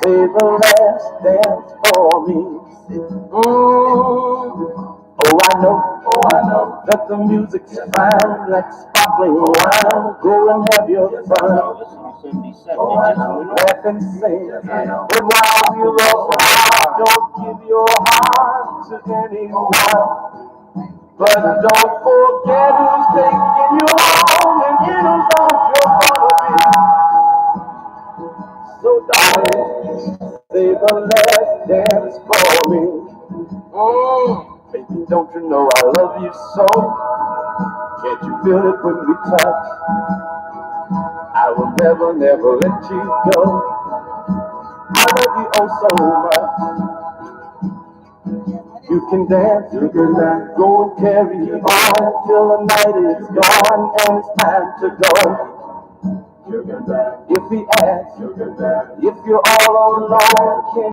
say the last dance for me. Oh Oh, I know that the music's fine, like sparkling wine. Go and have your fun. Laugh and sing. But while we're apart, don't give your heart to anyone. But don't forget who's taking you home and in whose arms you're gonna be. So darling, say the last dance for me. Baby, don't you know I love you so? Can't you feel it when we touch? I will never, never let you go. I love you oh so much. You can dance, go and carry on till the night is gone and it's time to go. If he asks, if you're all alone, can